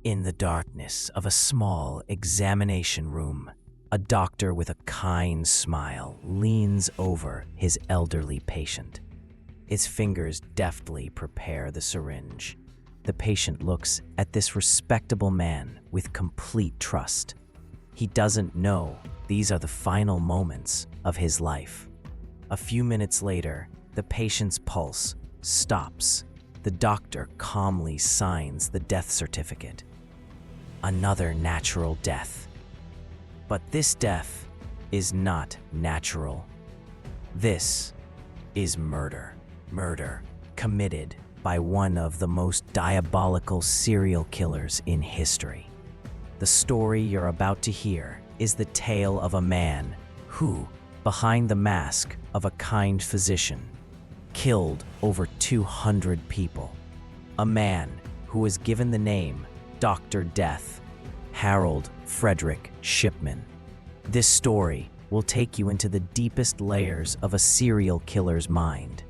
In the darkness of a small examination room, a doctor with a kind smile leans over his elderly patient. His fingers deftly prepare the syringe. The patient looks at this respectable man with complete trust. He doesn't know these are the final moments of his life. A few minutes later, the patient's pulse stops. The doctor calmly signs the death certificate. Another natural death. But this death is not natural. This is murder. Murder committed by one of the most diabolical serial killers in history. The story you're about to hear is the tale of a man who, behind the mask of a kind physician, killed over 200 people. A man who was given the name Dr. Death, Harold Frederick Shipman. This story will take you into the deepest layers of a serial killer's mind,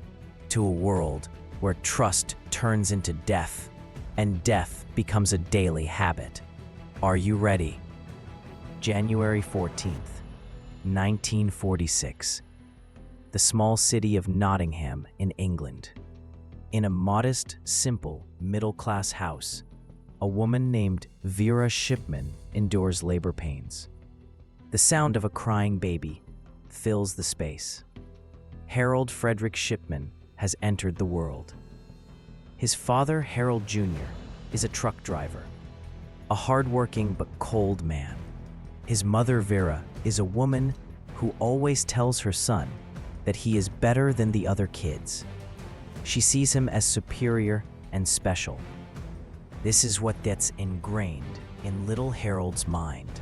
to a world where trust turns into death and death becomes a daily habit. Are you ready? January 14th, 1946. The small city of Nottingham in England. In a modest, simple, middle-class house, a woman named Vera Shipman endures labor pains. The sound of a crying baby fills the space. Harold Frederick Shipman has entered the world. His father, Harold Jr., is a truck driver, a hardworking but cold man. His mother, Vera, is a woman who always tells her son that he is better than the other kids. She sees him as superior and special. This is what gets ingrained in little Harold's mind.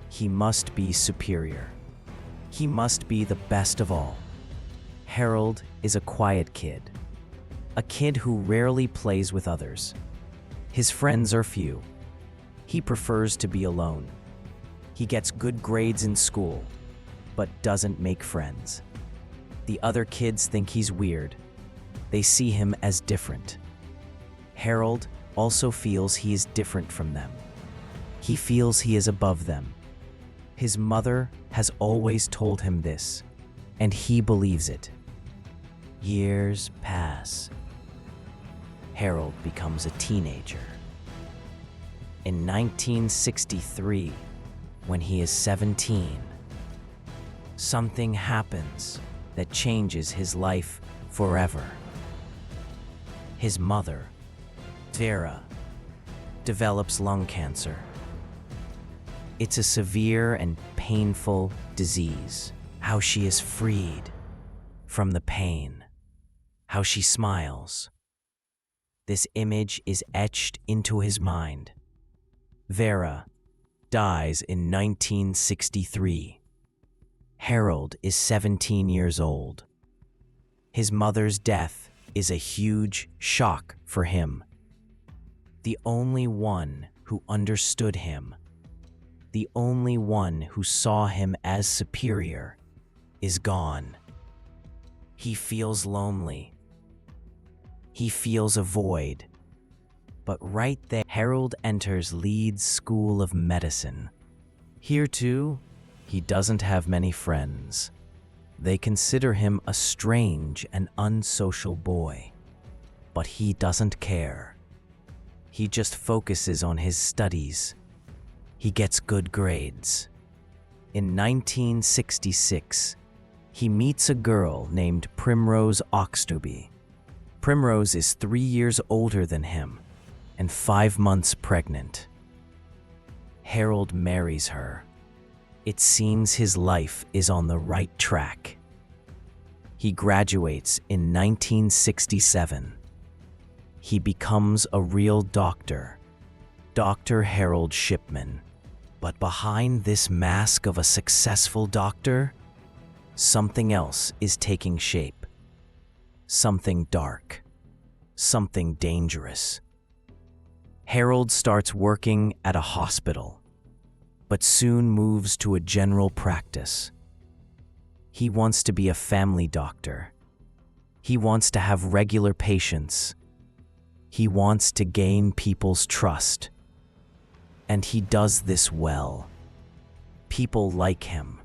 He must be superior. He must be the best of all. Harold is a quiet kid, a kid who rarely plays with others. His friends are few. He prefers to be alone. He gets good grades in school, but doesn't make friends. The other kids think he's weird. They see him as different. Harold also feels he is different from them. He feels he is above them. His mother has always told him this, and he believes it. Years pass. Harold becomes a teenager. In 1963, when he is 17, something happens that changes his life forever. His mother, Vera, develops lung cancer. It's a severe and painful disease. How she is freed from the pain. How she smiles. This image is etched into his mind. Vera dies in 1963. Harold is 17 years old. His mother's death is a huge shock for him. The only one who understood him, the only one who saw him as superior, is gone. He feels lonely. He feels a void. But right there, Harold enters Leeds School of Medicine. Here too, he doesn't have many friends. They consider him a strange and unsocial boy. But he doesn't care. He just focuses on his studies. He gets good grades. In 1966, he meets a girl named Primrose Oxtoby. Primrose is 3 years older than him and 5 months pregnant. Harold marries her. It seems his life is on the right track. He graduates in 1967. He becomes a real doctor, Dr. Harold Shipman. But behind this mask of a successful doctor, something else is taking shape. Something dark. Something dangerous. Harold starts working at a hospital, but soon moves to a general practice. He wants to be a family doctor. He wants to have regular patients. He wants to gain people's trust. And he does this well. People like him.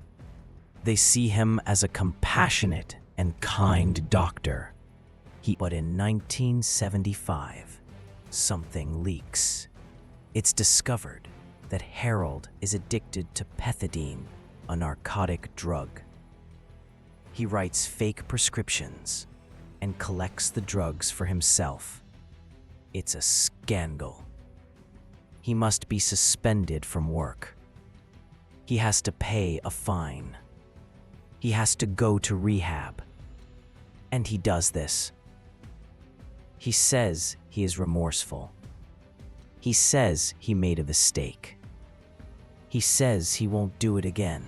They see him as a compassionate and kind doctor. But in 1975, something leaks. It's discovered that Harold is addicted to pethidine, a narcotic drug. He writes fake prescriptions and collects the drugs for himself. It's a scandal. He must be suspended from work. He has to pay a fine. He has to go to rehab. And he does this. He says he is remorseful. He says he made a mistake. He says he won't do it again.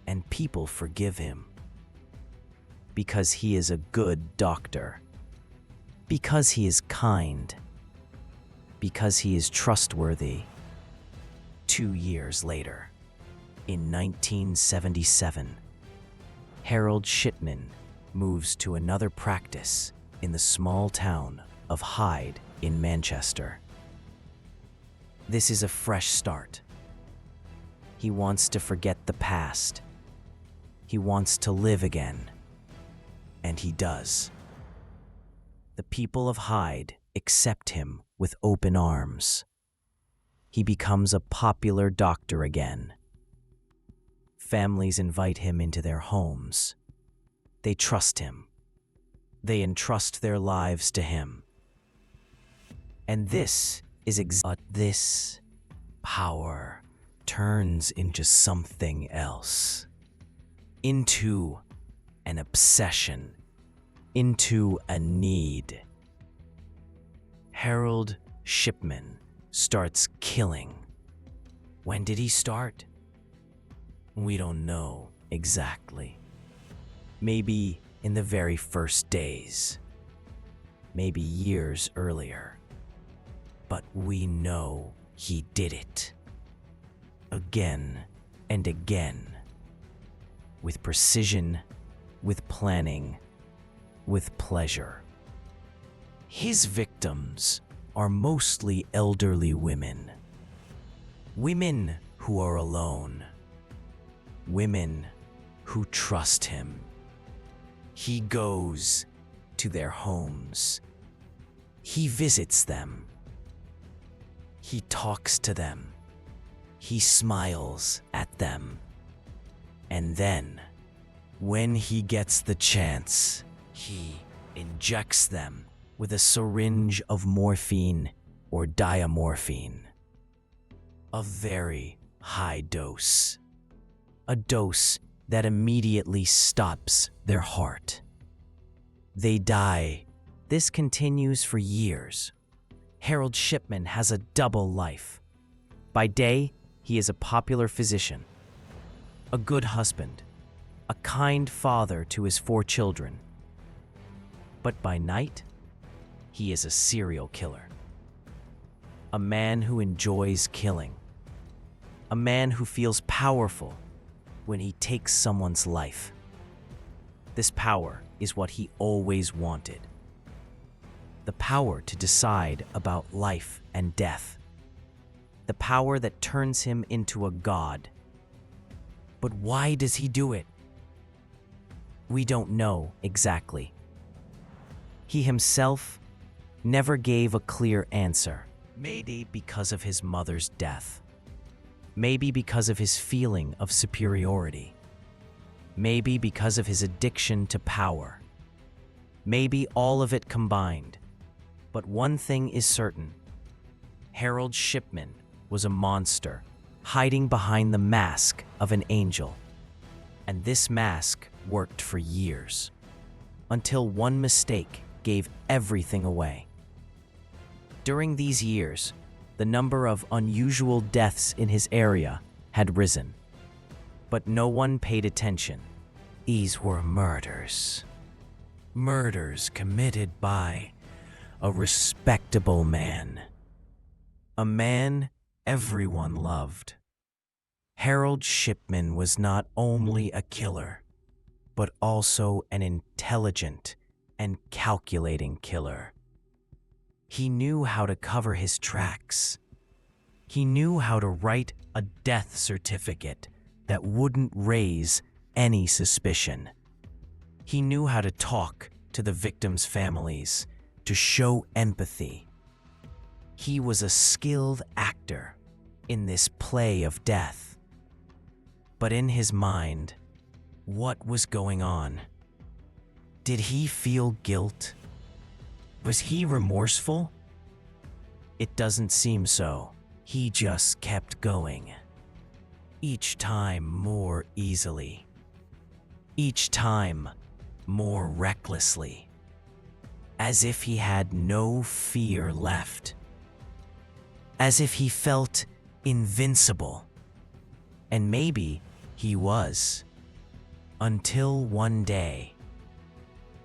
And people forgive him. Because he is a good doctor. Because he is kind. Because he is trustworthy. 2 years later, in 1977, Harold Shipman moves to another practice in the small town of Hyde in Manchester. This is a fresh start. He wants to forget the past. He wants to live again. And he does. The people of Hyde accept him with open arms. He becomes a popular doctor again. Families invite him into their homes. They trust him. They entrust their lives to him. And this is this power turns into something else. Into an obsession. Into a need. Harold Shipman starts killing. When did he start? We don't know exactly. Maybe in the very first days. Maybe years earlier. But we know he did it. Again and again. With precision, with planning, with pleasure. His victims are mostly elderly women. Women who are alone. Women who trust him. He goes to their homes. He visits them. He talks to them. He smiles at them. And then, when he gets the chance, he injects them with a syringe of morphine or diamorphine. A very high dose. A dose that immediately stops their heart. They die. This continues for years. Harold Shipman has a double life. By day, he is a popular physician, a good husband, a kind father to his 4 children. But by night, he is a serial killer. A man who enjoys killing. A man who feels powerful when he takes someone's life. This power is what he always wanted. The power to decide about life and death. The power that turns him into a god. But why does he do it? We don't know exactly. He himself never gave a clear answer. Maybe because of his mother's death. Maybe because of his feeling of superiority. Maybe because of his addiction to power. Maybe all of it combined. But one thing is certain. Harold Shipman was a monster, hiding behind the mask of an angel. And this mask worked for years, until one mistake gave everything away. During these years, the number of unusual deaths in his area had risen. But no one paid attention. These were murders. Murders committed by a respectable man. A man everyone loved. Harold Shipman was not only a killer, but also an intelligent and calculating killer. He knew how to cover his tracks. He knew how to write a death certificate that wouldn't raise any suspicion. He knew how to talk to the victims' families, to show empathy. He was a skilled actor in this play of death. But in his mind, what was going on? Did he feel guilt? Was he remorseful? It doesn't seem so. He just kept going. Each time more easily. Each time more recklessly. As if he had no fear left. As if he felt invincible. And maybe he was. Until one day,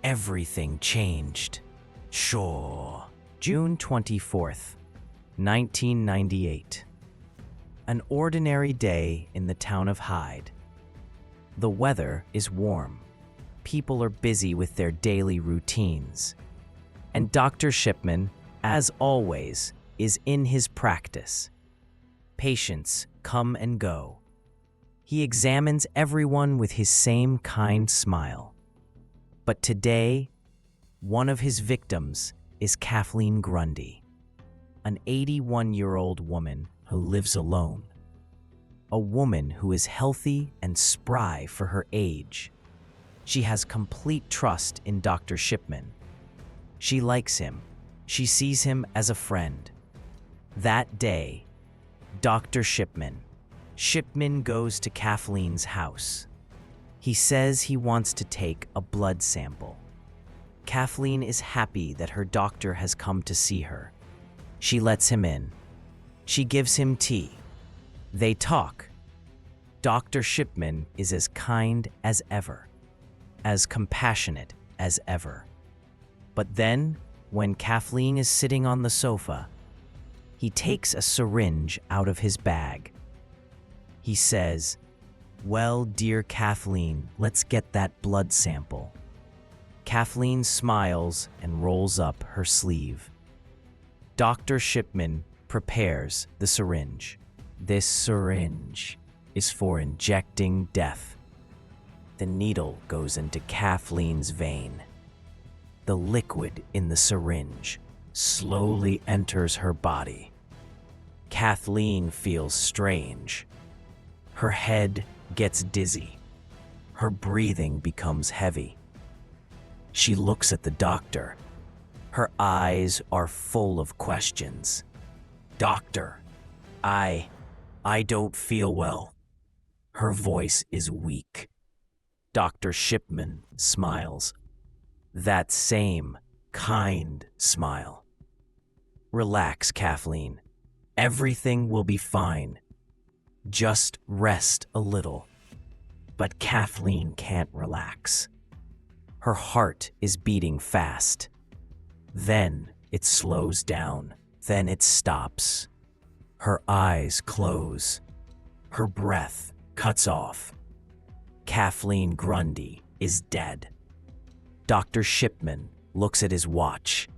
everything changed. Sure. June 24th, 1998. An ordinary day in the town of Hyde. The weather is warm. People are busy with their daily routines. And Dr. Shipman, as always, is in his practice. Patients come and go. He examines everyone with his same kind smile. But today, one of his victims is Kathleen Grundy, an 81-year-old woman who lives alone. A woman who is healthy and spry for her age. She has complete trust in Dr. Shipman. She likes him. She sees him as a friend. That day, Dr. Shipman goes to Kathleen's house. He says he wants to take a blood sample. Kathleen is happy that her doctor has come to see her. She lets him in. She gives him tea. They talk. Dr. Shipman is as kind as ever, as compassionate as ever. But then, when Kathleen is sitting on the sofa, he takes a syringe out of his bag. He says, "Well, dear Kathleen, let's get that blood sample." Kathleen smiles and rolls up her sleeve. Dr. Shipman prepares the syringe. This syringe is for injecting death. The needle goes into Kathleen's vein. The liquid in the syringe slowly enters her body. Kathleen feels strange. Her head gets dizzy. Her breathing becomes heavy. She looks at the doctor. Her eyes are full of questions. "Doctor, I don't feel well." Her voice is weak. Dr. Shipman smiles. That same kind smile. "Relax, Kathleen. Everything will be fine. Just rest a little." But Kathleen can't relax. Her heart is beating fast. Then it slows down. Then it stops. Her eyes close. Her breath cuts off. Kathleen Grundy is dead. Dr. Shipman looks at his watch.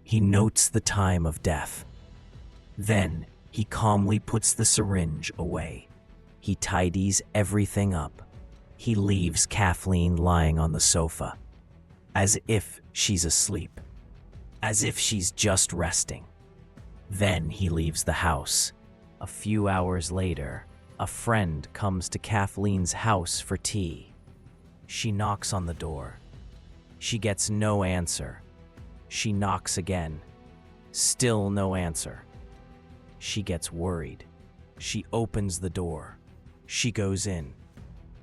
He notes the time of death. Then he calmly puts the syringe away. He tidies everything up. He leaves Kathleen lying on the sofa, as if she's asleep, as if she's just resting. Then he leaves the house. A few hours later, a friend comes to Kathleen's house for tea. She knocks on the door. She gets no answer. She knocks again. Still no answer. She gets worried. She opens the door. She goes in.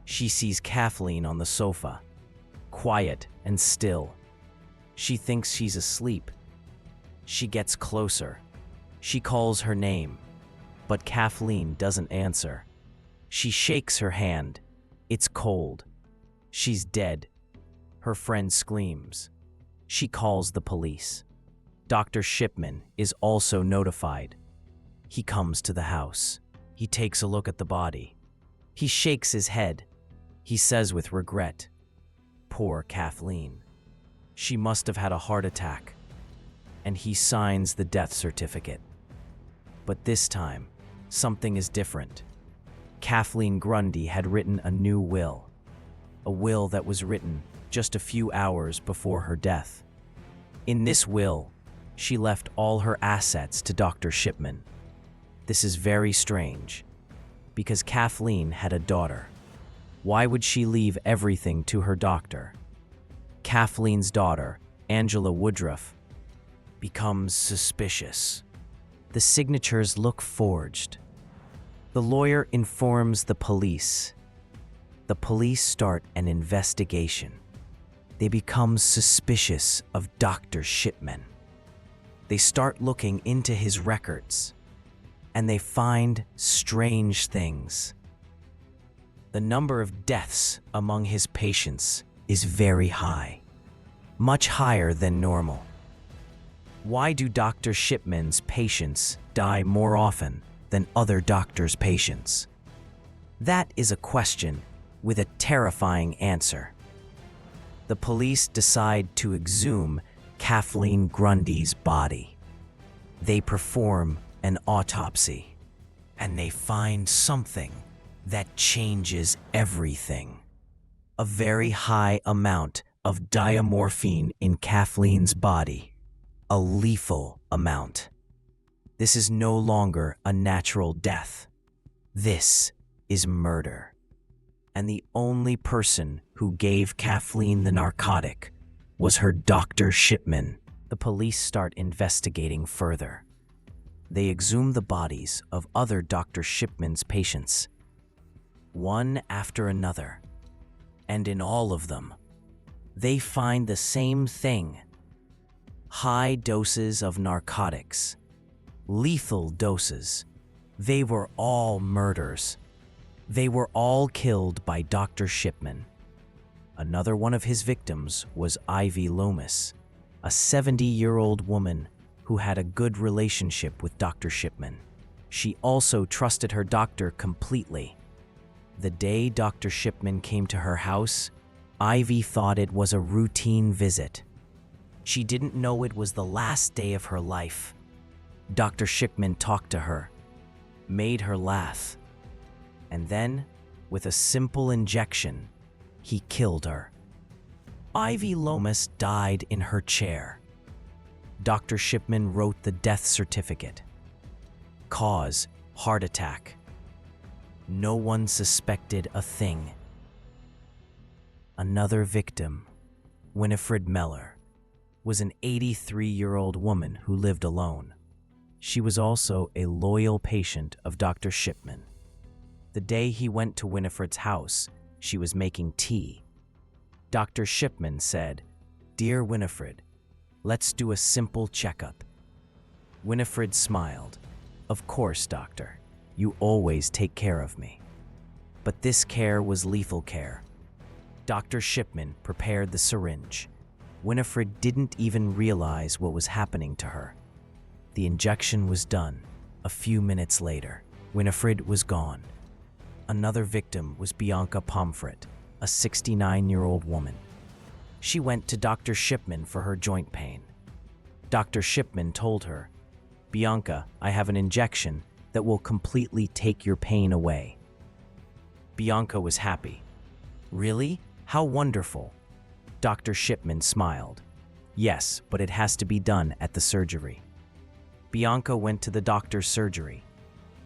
She sees Kathleen on the sofa, quiet and still. She thinks she's asleep. She gets closer. She calls her name, but Kathleen doesn't answer. She shakes her hand. It's cold. She's dead. Her friend screams. She calls the police. Dr. Shipman is also notified. He comes to the house. He takes a look at the body. He shakes his head. He says with regret, "Poor Kathleen. She must have had a heart attack." And he signs the death certificate. But this time, something is different. Kathleen Grundy had written a new will, a will that was written just a few hours before her death. In this will, she left all her assets to Dr. Shipman. This is very strange, because Kathleen had a daughter. Why would she leave everything to her doctor? Kathleen's daughter, Angela Woodruff, becomes suspicious. The signatures look forged. The lawyer informs the police. The police start an investigation. They become suspicious of Dr. Shipman. They start looking into his records, and they find strange things. The number of deaths among his patients is very high, much higher than normal. Why do Dr. Shipman's patients die more often than other doctors' patients? That is a question with a terrifying answer. The police decide to exhume Kathleen Grundy's body. They perform an autopsy, and they find something that changes everything. A very high amount of diamorphine in Kathleen's body, a lethal amount. This is no longer a natural death. This is murder. And the only person who gave Kathleen the narcotic was her Dr. Shipman. The police start investigating further. They exhume the bodies of other Dr. Shipman's patients, one after another, and in all of them, they find the same thing: high doses of narcotics, lethal doses. They were all murders. They were all killed by Dr. Shipman. Another one of his victims was Ivy Lomas, a 70-year-old woman who had a good relationship with Dr. Shipman. She also trusted her doctor completely. The day Dr. Shipman came to her house, Ivy thought it was a routine visit. She didn't know it was the last day of her life. Dr. Shipman talked to her, made her laugh, and then, with a simple injection, he killed her. Ivy Lomas died in her chair. Dr. Shipman wrote the death certificate. Cause: heart attack. No one suspected a thing. Another victim, Winifred Meller, was an 83-year-old woman who lived alone. She was also a loyal patient of Dr. Shipman. The day he went to Winifred's house, she was making tea. Dr. Shipman said, "Dear Winifred, let's do a simple checkup." Winifred smiled. "Of course, doctor. You always take care of me." But this care was lethal care. Dr. Shipman prepared the syringe. Winifred didn't even realize what was happening to her. The injection was done. A few minutes later, Winifred was gone. Another victim was Bianca Pomfret, a 69-year-old woman. She went to Dr. Shipman for her joint pain. Dr. Shipman told her, "Bianca, I have an injection that will completely take your pain away." Bianca was happy. "Really? How wonderful." Dr. Shipman smiled. "Yes, but it has to be done at the surgery." Bianca went to the doctor's surgery.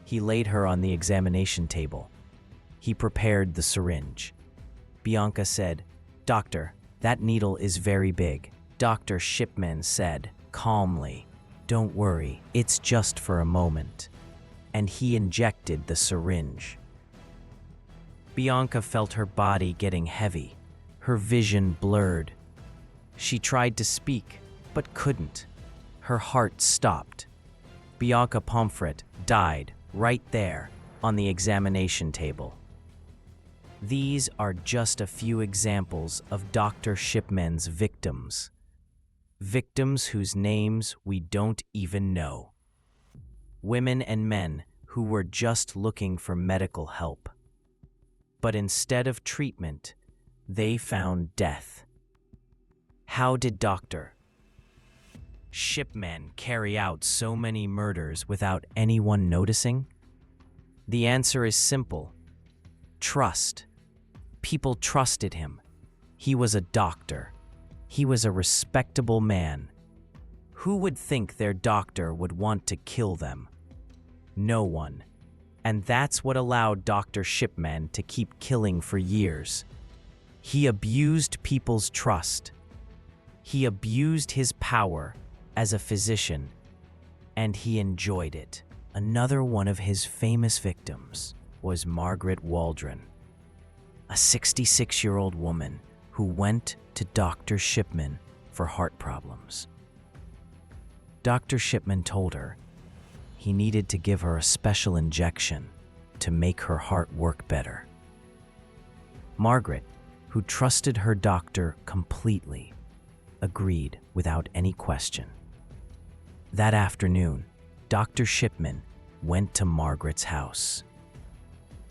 He laid her on the examination table. He prepared the syringe. Bianca said, "Doctor, that needle is very big." Dr. Shipman said, calmly, "Don't worry, it's just for a moment." And he injected the syringe. Bianca felt her body getting heavy, her vision blurred. She tried to speak, but couldn't. Her heart stopped. Bianca Pomfret died right there on the examination table. These are just a few examples of Dr. Shipman's victims. Victims whose names we don't even know. Women and men who were just looking for medical help. But instead of treatment, they found death. How did Dr. Shipman carry out so many murders without anyone noticing? The answer is simple. Trust. People trusted him. He was a doctor. He was a respectable man. Who would think their doctor would want to kill them? No one. And that's what allowed Dr. Shipman to keep killing for years. He abused people's trust. He abused his power as a physician, and he enjoyed it. Another one of his famous victims was Margaret Waldron, a 66-year-old woman who went to Dr. Shipman for heart problems. Dr. Shipman told her he needed to give her a special injection to make her heart work better. Margaret, who trusted her doctor completely, agreed without any question. That afternoon, Dr. Shipman went to Margaret's house.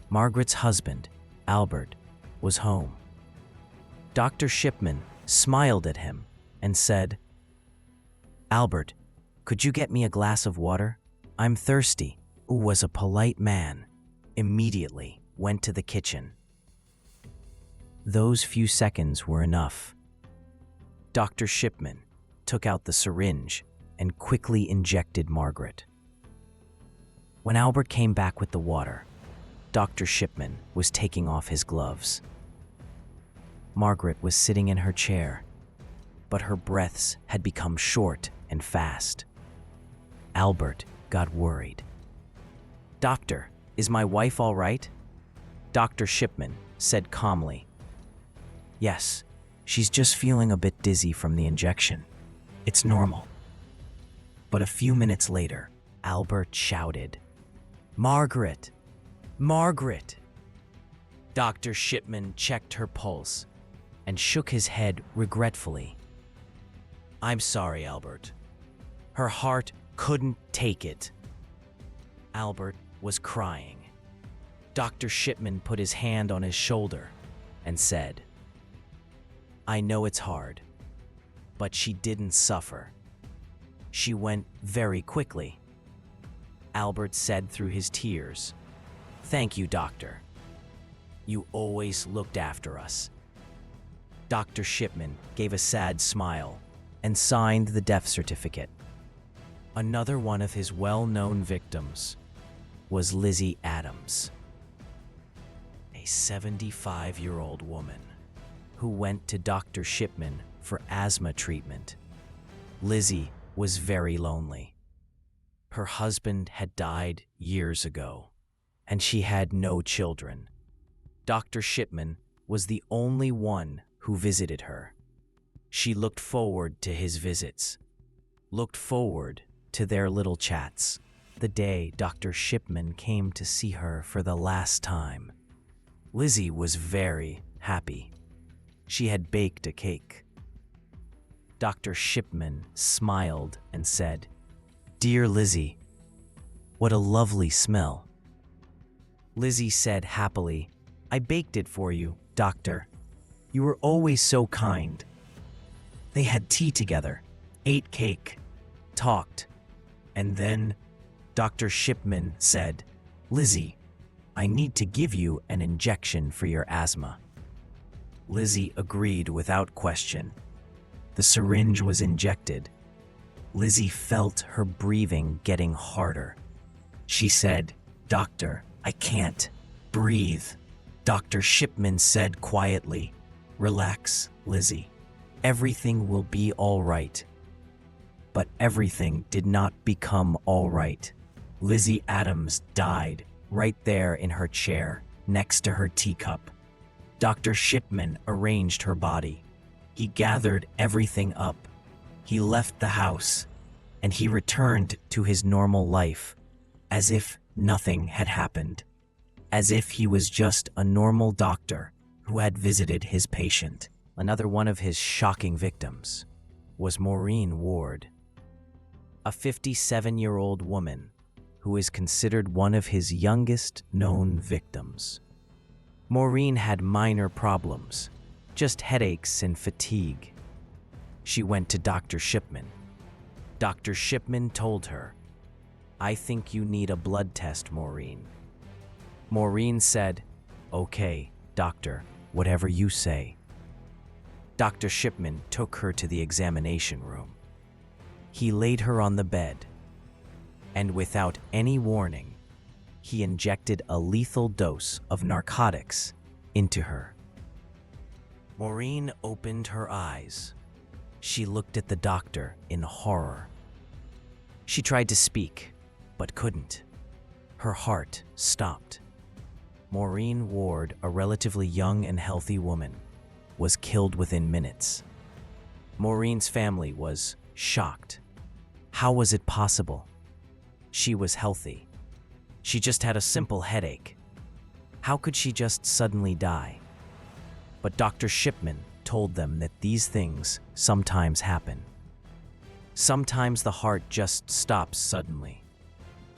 Margaret's husband, Albert, was home. Dr. Shipman smiled at him and said, "Albert, could you get me a glass of water? I'm thirsty." Who was a polite man, immediately went to the kitchen. Those few seconds were enough. Dr. Shipman took out the syringe and quickly injected Margaret. When Albert came back with the water, Dr. Shipman was taking off his gloves. Margaret was sitting in her chair, but her breaths had become short and fast. Albert got worried. "Doctor, is my wife all right?" Dr. Shipman said calmly, "Yes, she's just feeling a bit dizzy from the injection. It's normal." But a few minutes later, Albert shouted, "Margaret! Margaret!" Dr. Shipman checked her pulse and shook his head regretfully. "I'm sorry, Albert. Her heart couldn't take it." Albert was crying. Dr. Shipman put his hand on his shoulder and said, "I know it's hard, but she didn't suffer. She went very quickly." Albert said through his tears, "Thank you, doctor. You always looked after us." Dr. Shipman gave a sad smile and signed the death certificate. Another one of his well-known victims was Lizzie Adams, a 75-year-old woman who went to Dr. Shipman for asthma treatment. Lizzie was very lonely. Her husband had died years ago, and she had no children. Dr. Shipman was the only one who visited her. She looked forward to his visits, looked forward to their little chats. The day Dr. Shipman came to see her for the last time, Lizzie was very happy. She had baked a cake. Dr. Shipman smiled and said, "Dear Lizzie, what a lovely smell." Lizzie said happily, "I baked it for you, doctor. You were always so kind." They had tea together, ate cake, talked, and then Dr. Shipman said, "Lizzie, I need to give you an injection for your asthma." Lizzie agreed without question. The syringe was injected. Lizzie felt her breathing getting harder. She said, "Doctor, I can't breathe." Dr. Shipman said quietly, "Relax, Lizzie. Everything will be all right." But everything did not become all right. Lizzie Adams died right there in her chair next to her teacup. Dr. Shipman arranged her body. He gathered everything up. He left the house, and he returned to his normal life, as if nothing had happened, as if he was just a normal doctor who had visited his patient. Another one of his shocking victims was Maureen Ward, a 57-year-old woman who is considered one of his youngest known victims. Maureen had minor problems, just headaches and fatigue. She went to Dr. Shipman. Dr. Shipman told her, "I think you need a blood test, Maureen." Maureen said, "Okay, doctor, whatever you say." Dr. Shipman took her to the examination room. He laid her on the bed, and without any warning, he injected a lethal dose of narcotics into her. Maureen opened her eyes. She looked at the doctor in horror. She tried to speak, but couldn't. Her heart stopped. Maureen Ward, a relatively young and healthy woman, was killed within minutes. Maureen's family was shocked. How was it possible? She was healthy. She just had a simple headache. How could she just suddenly die? But Dr. Shipman told them that these things sometimes happen. Sometimes the heart just stops suddenly.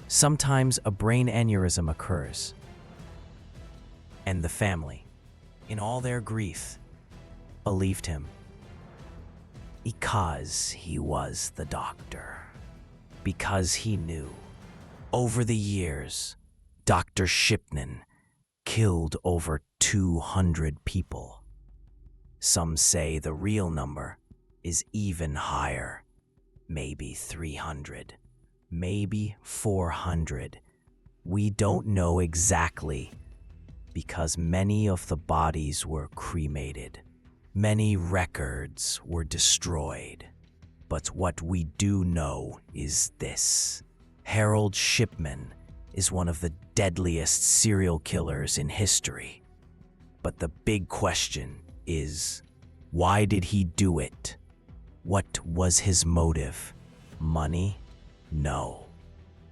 Sometimes a brain aneurysm occurs. And the family, in all their grief, believed him. Because he was the doctor. Because he knew. Over the years, Dr. Shipman killed over 200 people. Some say the real number is even higher. Maybe 300, maybe 400. We don't know exactly, because many of the bodies were cremated. Many records were destroyed. But what we do know is this: Harold Shipman is one of the deadliest serial killers in history. But the big question is, why did he do it? What was his motive? Money? No.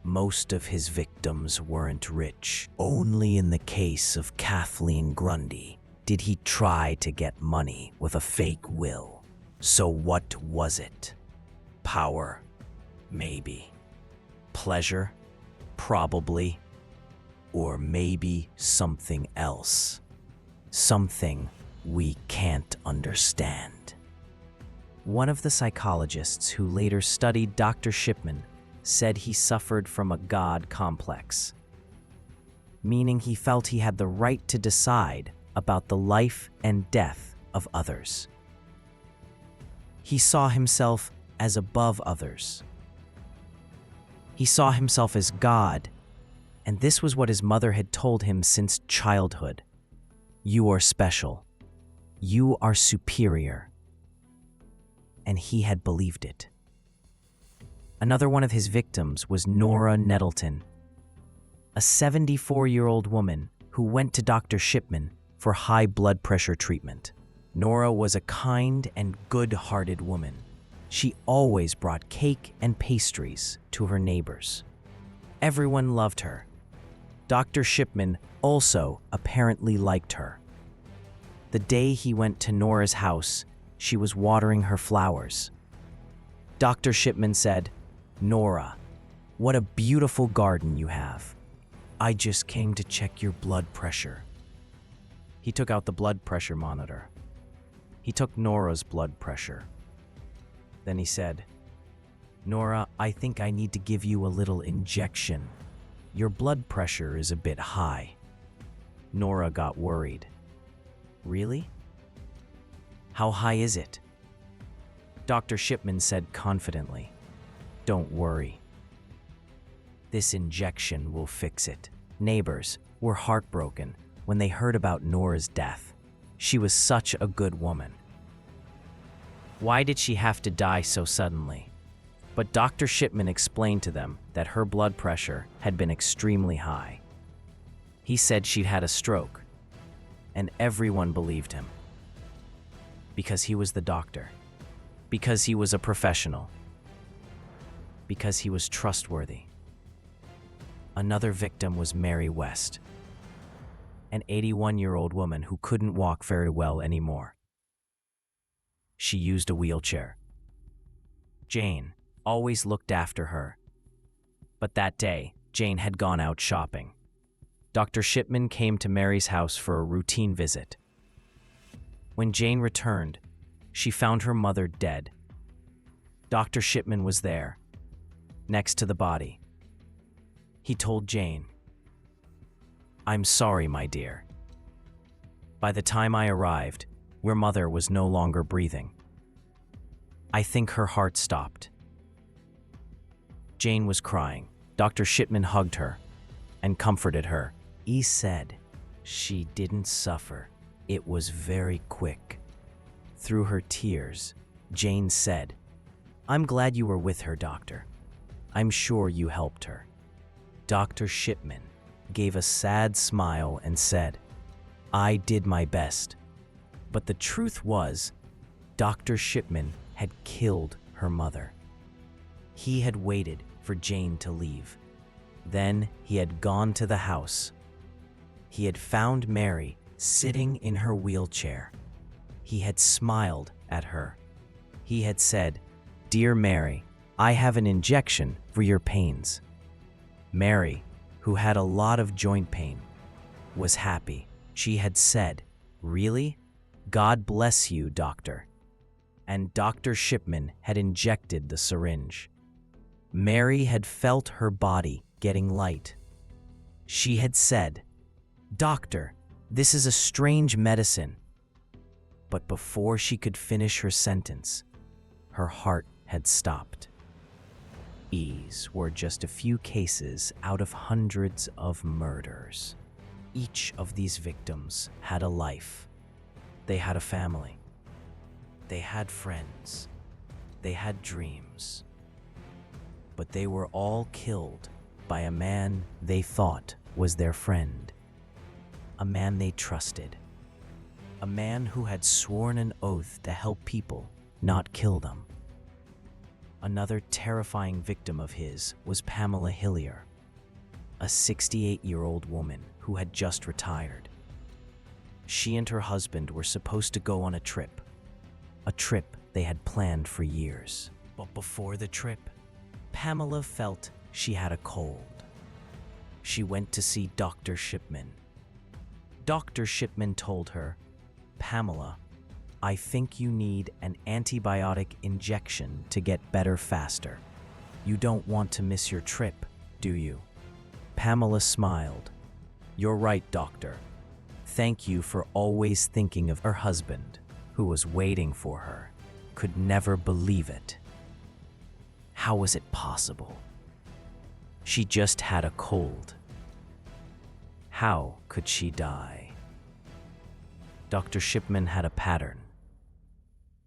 Most of his victims weren't rich. Only in the case of Kathleen Grundy did he try to get money with a fake will. So what was it? Power? Maybe. Pleasure? Probably. Or maybe something else. Something we can't understand. One of the psychologists who later studied Dr. Shipman said he suffered from a God complex, meaning he felt he had the right to decide about the life and death of others. He saw himself as above others. He saw himself as God, and this was what his mother had told him since childhood. You are special. You are superior. And he had believed it. Another one of his victims was Nora Nettleton, a 74-year-old woman who went to Dr. Shipman for high blood pressure treatment. Nora was a kind and good-hearted woman. She always brought cake and pastries to her neighbors. Everyone loved her. Dr. Shipman also apparently liked her. The day he went to Nora's house, she was watering her flowers. Dr. Shipman said, "Nora, what a beautiful garden you have. I just came to check your blood pressure." He took out the blood pressure monitor. He took Nora's blood pressure. Then he said, "Nora, I think I need to give you a little injection. Your blood pressure is a bit high." Nora got worried. "Really? How high is it?" Dr. Shipman said confidently, "Don't worry. This injection will fix it." Neighbors were heartbroken when they heard about Nora's death. She was such a good woman. Why did she have to die so suddenly? But Dr. Shipman explained to them that her blood pressure had been extremely high. He said she'd had a stroke, and everyone believed him. Because he was the doctor. Because he was a professional. Because he was trustworthy. Another victim was Mary West, an 81-year-old woman who couldn't walk very well anymore. She used a wheelchair. Jane always looked after her. But that day, Jane had gone out shopping. Dr. Shipman came to Mary's house for a routine visit. When Jane returned, she found her mother dead. Dr. Shipman was there, next to the body. He told Jane, I'm sorry, my dear. By the time I arrived, your mother was no longer breathing. I think her heart stopped. Jane was crying. Dr. Shipman hugged her and comforted her. He said, "She didn't suffer. It was very quick." Through her tears, Jane said, "I'm glad you were with her, doctor. I'm sure you helped her." Dr. Shipman gave a sad smile and said, "I did my best." But the truth was, Dr. Shipman had killed her mother. He had waited for Jane to leave. Then he had gone to the house. He had found Mary sitting in her wheelchair. He had smiled at her. He had said, "Dear Mary, I have an injection for your pains." Mary, who had a lot of joint pain, was happy. She had said, "Really? God bless you, doctor." And Dr. Shipman had injected the syringe. Mary had felt her body getting light. She had said, "Doctor, this is a strange medicine." But before she could finish her sentence, her heart had stopped. These were just a few cases out of hundreds of murders. Each of these victims had a life. They had a family. They had friends. They had dreams. But they were all killed by a man they thought was their friend. A man they trusted. A man who had sworn an oath to help people, not kill them. Another terrifying victim of his was Pamela Hillier, a 68-year-old woman who had just retired. She and her husband were supposed to go on a trip they had planned for years. But before the trip, Pamela felt she had a cold. She went to see Dr. Shipman. Dr. Shipman told her, "Pamela, I think you need an antibiotic injection to get better faster. You don't want to miss your trip, do you?" Pamela smiled. "You're right, doctor. Thank you for always thinking of her husband, who was waiting for her. Could never believe it. How was it possible? She just had a cold. How could she die?" Dr. Shipman had a pattern.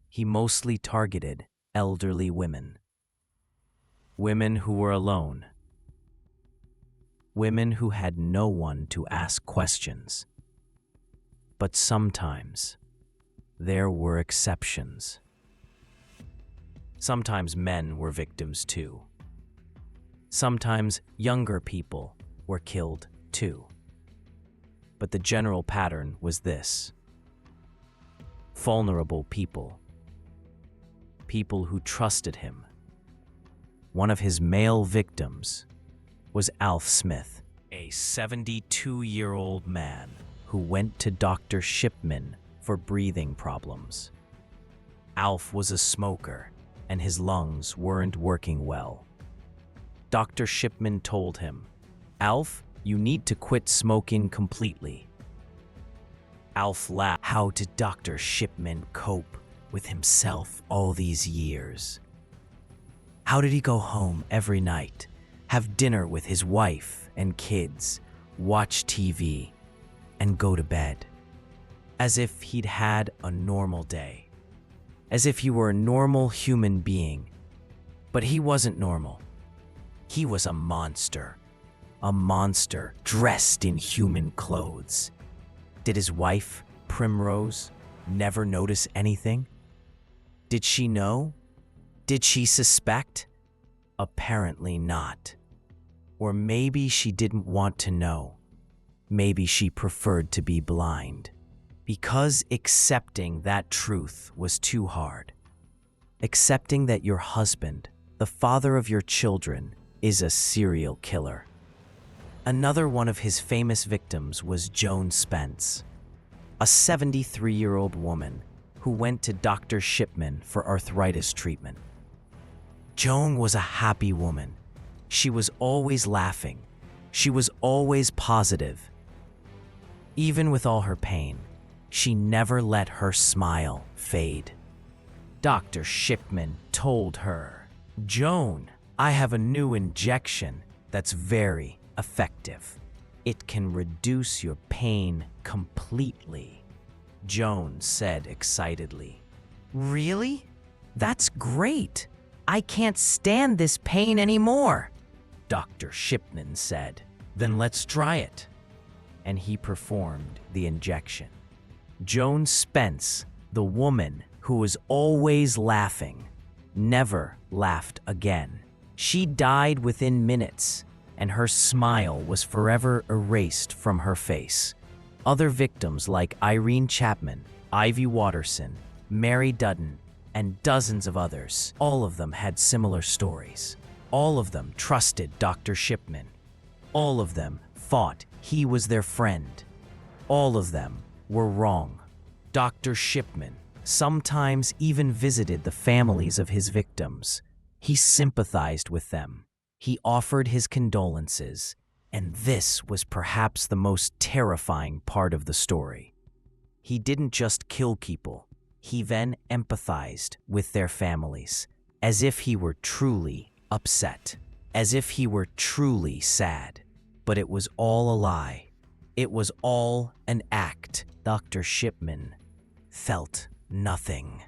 He mostly targeted elderly women. Women who were alone. Women who had no one to ask questions. But sometimes there were exceptions. Sometimes men were victims too. Sometimes younger people were killed too. But the general pattern was this: vulnerable people. People who trusted him. One of his male victims was Alf Smith, a 72-year-old man who went to Dr. Shipman for breathing problems. Alf was a smoker, and his lungs weren't working well. Dr. Shipman told him, "Alf, you need to quit smoking completely." Alf laughed. How did Dr. Shipman cope with himself all these years? How did he go home every night, have dinner with his wife and kids, watch TV, and go to bed? As if he'd had a normal day. As if he were a normal human being. But he wasn't normal. He was a monster. A monster dressed in human clothes. Did his wife, Primrose, never notice anything? Did she know? Did she suspect? Apparently not. Or maybe she didn't want to know. Maybe she preferred to be blind. Because accepting that truth was too hard. Accepting that your husband, the father of your children, is a serial killer. Another one of his famous victims was Joan Spence, a 73-year-old woman who went to Dr. Shipman for arthritis treatment. Joan was a happy woman. She was always laughing. She was always positive. Even with all her pain, she never let her smile fade. Dr. Shipman told her, "Joan, I have a new injection that's very effective. It can reduce your pain completely." Joan said excitedly, "Really? That's great. I can't stand this pain anymore." Dr. Shipman said, "Then let's try it." And he performed the injection. Joan Spence, the woman who was always laughing, never laughed again. She died within minutes, and her smile was forever erased from her face. Other victims like Irene Chapman, Ivy Watterson, Mary Dutton, and dozens of others, all of them had similar stories. All of them trusted Dr. Shipman. All of them thought he was their friend. All of them were wrong. Dr. Shipman sometimes even visited the families of his victims. He sympathized with them. He offered his condolences, and this was perhaps the most terrifying part of the story. He didn't just kill people, he then empathized with their families, as if he were truly upset, as if he were truly sad. But it was all a lie. It was all an act. Dr. Shipman felt nothing.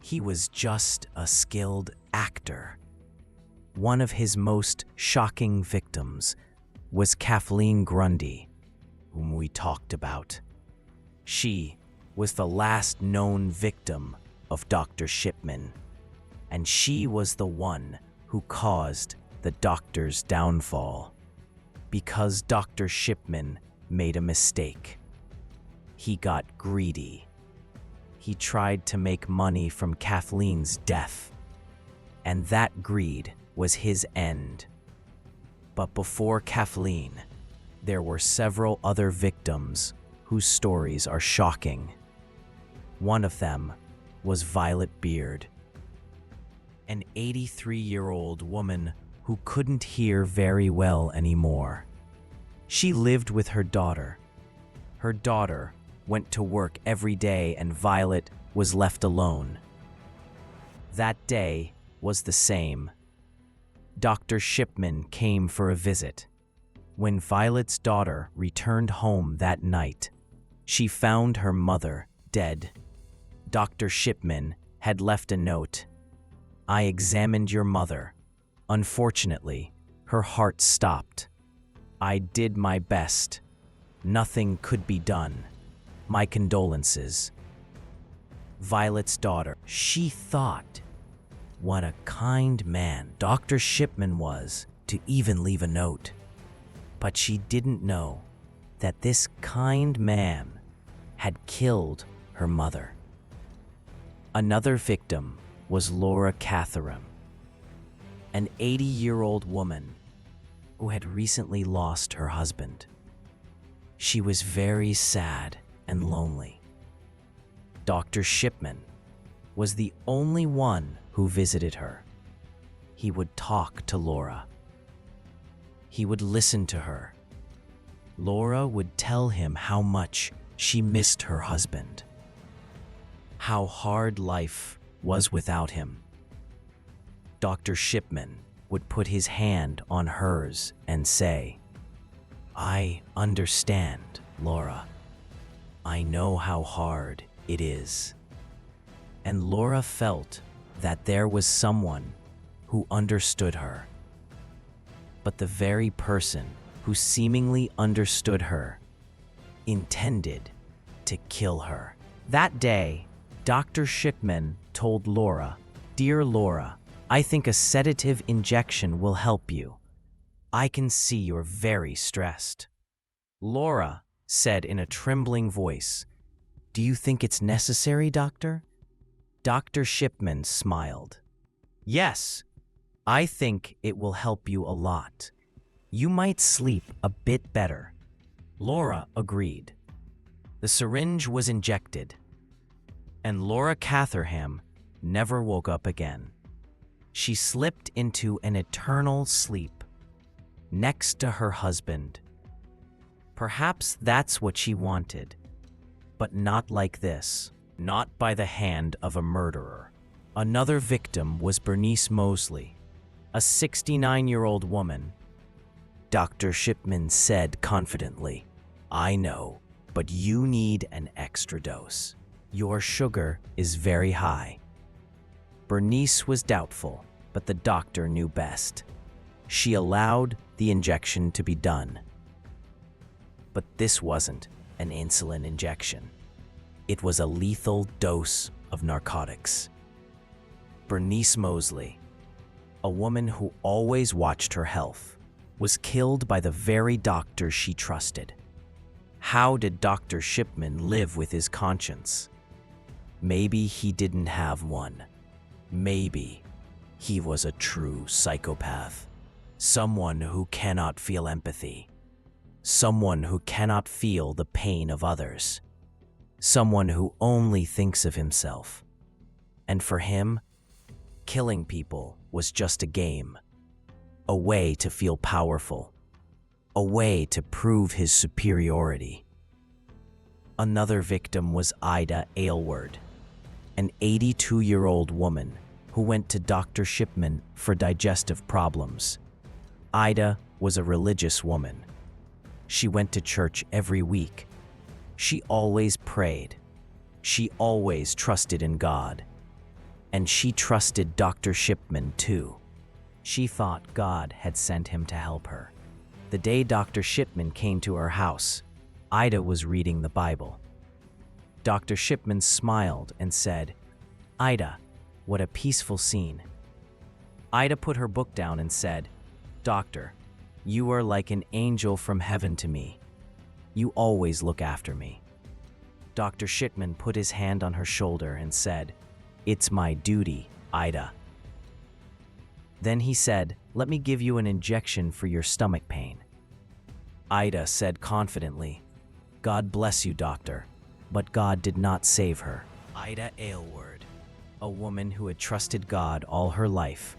He was just a skilled actor. One of his most shocking victims was Kathleen Grundy, whom we talked about. She was the last known victim of Dr. Shipman, and she was the one who caused the doctor's downfall. Because Dr. Shipman made a mistake. He got greedy. He tried to make money from Kathleen's death, and that greed was his end. But before Kathleen, there were several other victims whose stories are shocking. One of them was Violet Beard, an 83-year-old woman who couldn't hear very well anymore. She lived with her daughter. Her daughter went to work every day, and Violet was left alone. That day was the same. Dr. Shipman came for a visit. When Violet's daughter returned home that night, she found her mother dead. Dr. Shipman had left a note. "I examined your mother. Unfortunately, her heart stopped. I did my best. Nothing could be done. My condolences." Violet's daughter, she thought, what a kind man Dr. Shipman was to even leave a note. But she didn't know that this kind man had killed her mother. Another victim was Laura Catherine, an 80-year-old woman who had recently lost her husband. She was very sad and lonely. Dr. Shipman was the only one who visited her. He would talk to Laura. He would listen to her. Laura would tell him how much she missed her husband, how hard life was without him. Dr. Shipman would put his hand on hers and say, "I understand, Laura. I know how hard it is." And Laura felt that there was someone who understood her. But the very person who seemingly understood her intended to kill her. That day, Dr. Shipman told Laura, "Dear Laura, I think a sedative injection will help you. I can see you're very stressed." Laura said in a trembling voice, "Do you think it's necessary, doctor?" Dr. Shipman smiled. "Yes, I think it will help you a lot. You might sleep a bit better." Laura agreed. The syringe was injected, and Laura Catherham never woke up again. She slipped into an eternal sleep next to her husband. Perhaps that's what she wanted. But not like this. Not by the hand of a murderer. Another victim was Bernice Mosley, a 69-year-old woman. Dr. Shipman said confidently, "I know, but you need an extra dose. Your sugar is very high." Bernice was doubtful, but the doctor knew best. She allowed the injection to be done. But this wasn't an insulin injection. It was a lethal dose of narcotics. Bernice Mosley, a woman who always watched her health, was killed by the very doctor she trusted. How did Dr. Shipman live with his conscience? Maybe he didn't have one. Maybe he was a true psychopath. Someone who cannot feel empathy. Someone who cannot feel the pain of others. Someone who only thinks of himself. And for him, killing people was just a game. A way to feel powerful. A way to prove his superiority. Another victim was Ida Aylward, an 82-year-old woman who went to Dr. Shipman for digestive problems. Ida was a religious woman. She went to church every week. She always prayed. She always trusted in God. And she trusted Dr. Shipman too. She thought God had sent him to help her. The day Dr. Shipman came to her house, Ida was reading the Bible. Dr. Shipman smiled and said, "Ida, what a peaceful scene." Ida put her book down and said, "Doctor, you are like an angel from heaven to me. You always look after me." Dr. Shipman put his hand on her shoulder and said, "It's my duty, Ida." Then he said, "Let me give you an injection for your stomach pain." Ida said confidently, "God bless you, doctor," but God did not save her. Ida Aylward, a woman who had trusted God all her life,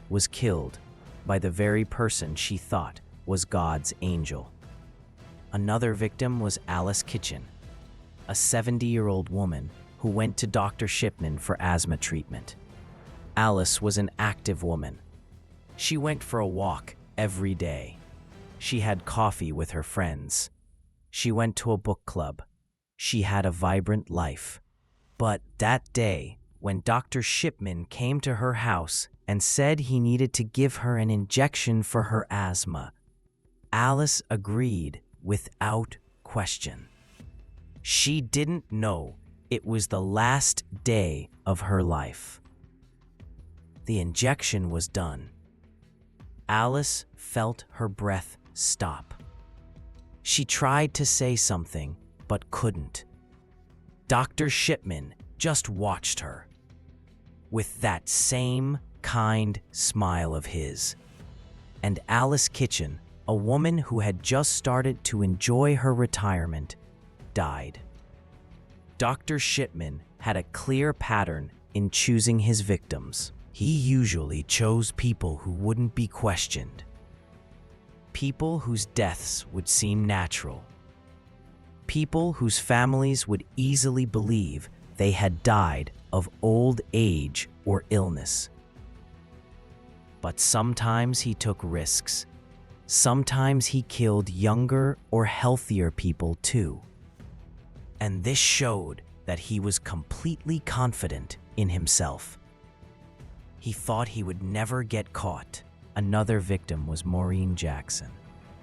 was killed by the very person she thought was God's angel. Another victim was Alice Kitchen, a 70-year-old woman who went to Dr. Shipman for asthma treatment. Alice was an active woman. She went for a walk every day. She had coffee with her friends. She went to a book club. She had a vibrant life. But that day, when Dr. Shipman came to her house and said he needed to give her an injection for her asthma, Alice agreed without question. She didn't know it was the last day of her life. The injection was done. Alice felt her breath stop. She tried to say something, but couldn't. Dr. Shipman just watched her, with that same kind smile of his. And Alice Kitchen, a woman who had just started to enjoy her retirement, died. Dr. Shipman had a clear pattern in choosing his victims. He usually chose people who wouldn't be questioned. People whose deaths would seem natural. People whose families would easily believe they had died of old age or illness. But sometimes he took risks. Sometimes he killed younger or healthier people too. And this showed that he was completely confident in himself. He thought he would never get caught. Another victim was Maureen Jackson,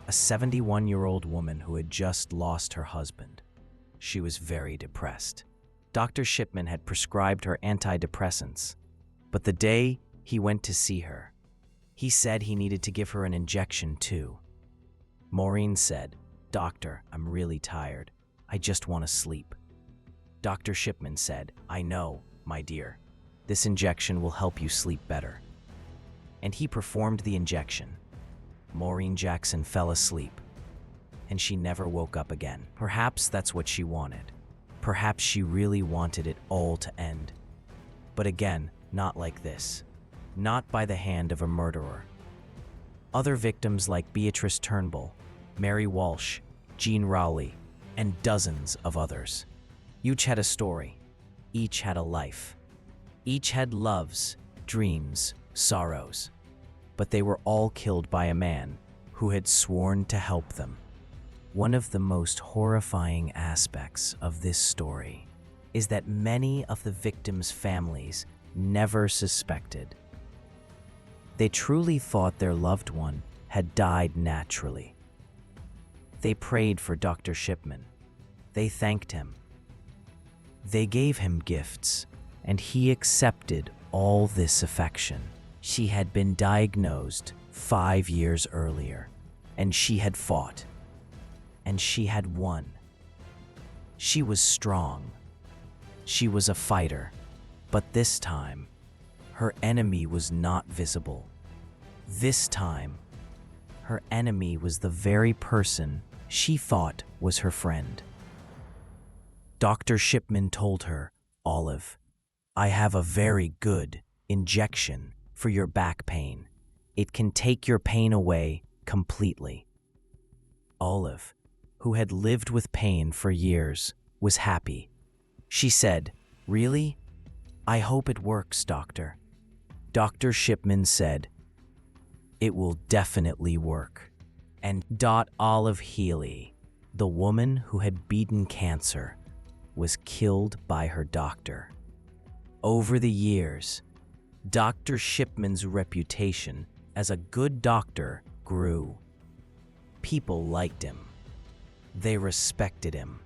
a 71-year-old woman who had just lost her husband. She was very depressed. Dr. Shipman had prescribed her antidepressants, but the day he went to see her, he said he needed to give her an injection too. Maureen said, "Doctor, I'm really tired. I just want to sleep." Dr. Shipman said, "I know, my dear. This injection will help you sleep better." And he performed the injection. Maureen Jackson fell asleep, and she never woke up again. Perhaps that's what she wanted. Perhaps she really wanted it all to end. But again, not like this. Not by the hand of a murderer. Other victims like Beatrice Turnbull, Mary Walsh, Jean Rowley, and dozens of others. Each had a story. Each had a life. Each had loves, dreams, sorrows. But they were all killed by a man who had sworn to help them. One of the most horrifying aspects of this story is that many of the victims' families never suspected. They truly thought their loved one had died naturally. They prayed for Dr. Shipman. They thanked him. They gave him gifts, and he accepted all this affection. She had been diagnosed 5 years earlier, and she had fought, and she had won. She was strong. She was a fighter, but this time, her enemy was not visible. This time, her enemy was the very person she thought was her friend. Dr. Shipman told her, "Olive, I have a very good injection for your back pain. It can take your pain away completely." Olive, who had lived with pain for years, was happy. She said, "Really? I hope it works, doctor." Dr. Shipman said, "It will definitely work." And Olive Healy, the woman who had beaten cancer, was killed by her doctor. Over the years, Dr. Shipman's reputation as a good doctor grew. People liked him. They respected him.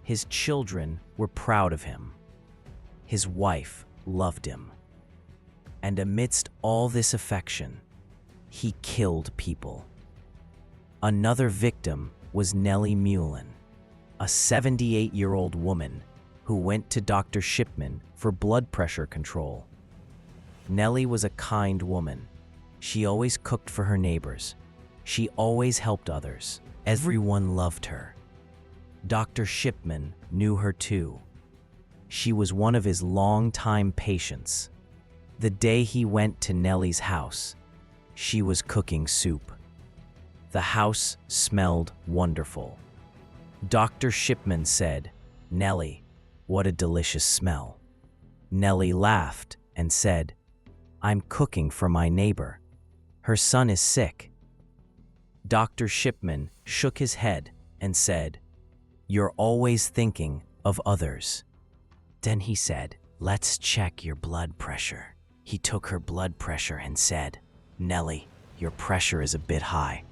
His children were proud of him. His wife loved him. And amidst all this affection, he killed people. Another victim was Nellie Mullen, a 78-year-old woman who went to Dr. Shipman for blood pressure control. Nellie was a kind woman. She always cooked for her neighbors. She always helped others. Everyone loved her. Dr. Shipman knew her too. She was one of his longtime patients. The day he went to Nellie's house, she was cooking soup. The house smelled wonderful. Dr. Shipman said, "Nellie, what a delicious smell." Nellie laughed and said, "I'm cooking for my neighbor. Her son is sick." Dr. Shipman shook his head and said, "You're always thinking of others." Then he said, "Let's check your blood pressure." He took her blood pressure and said, "Nellie, your pressure is a bit high.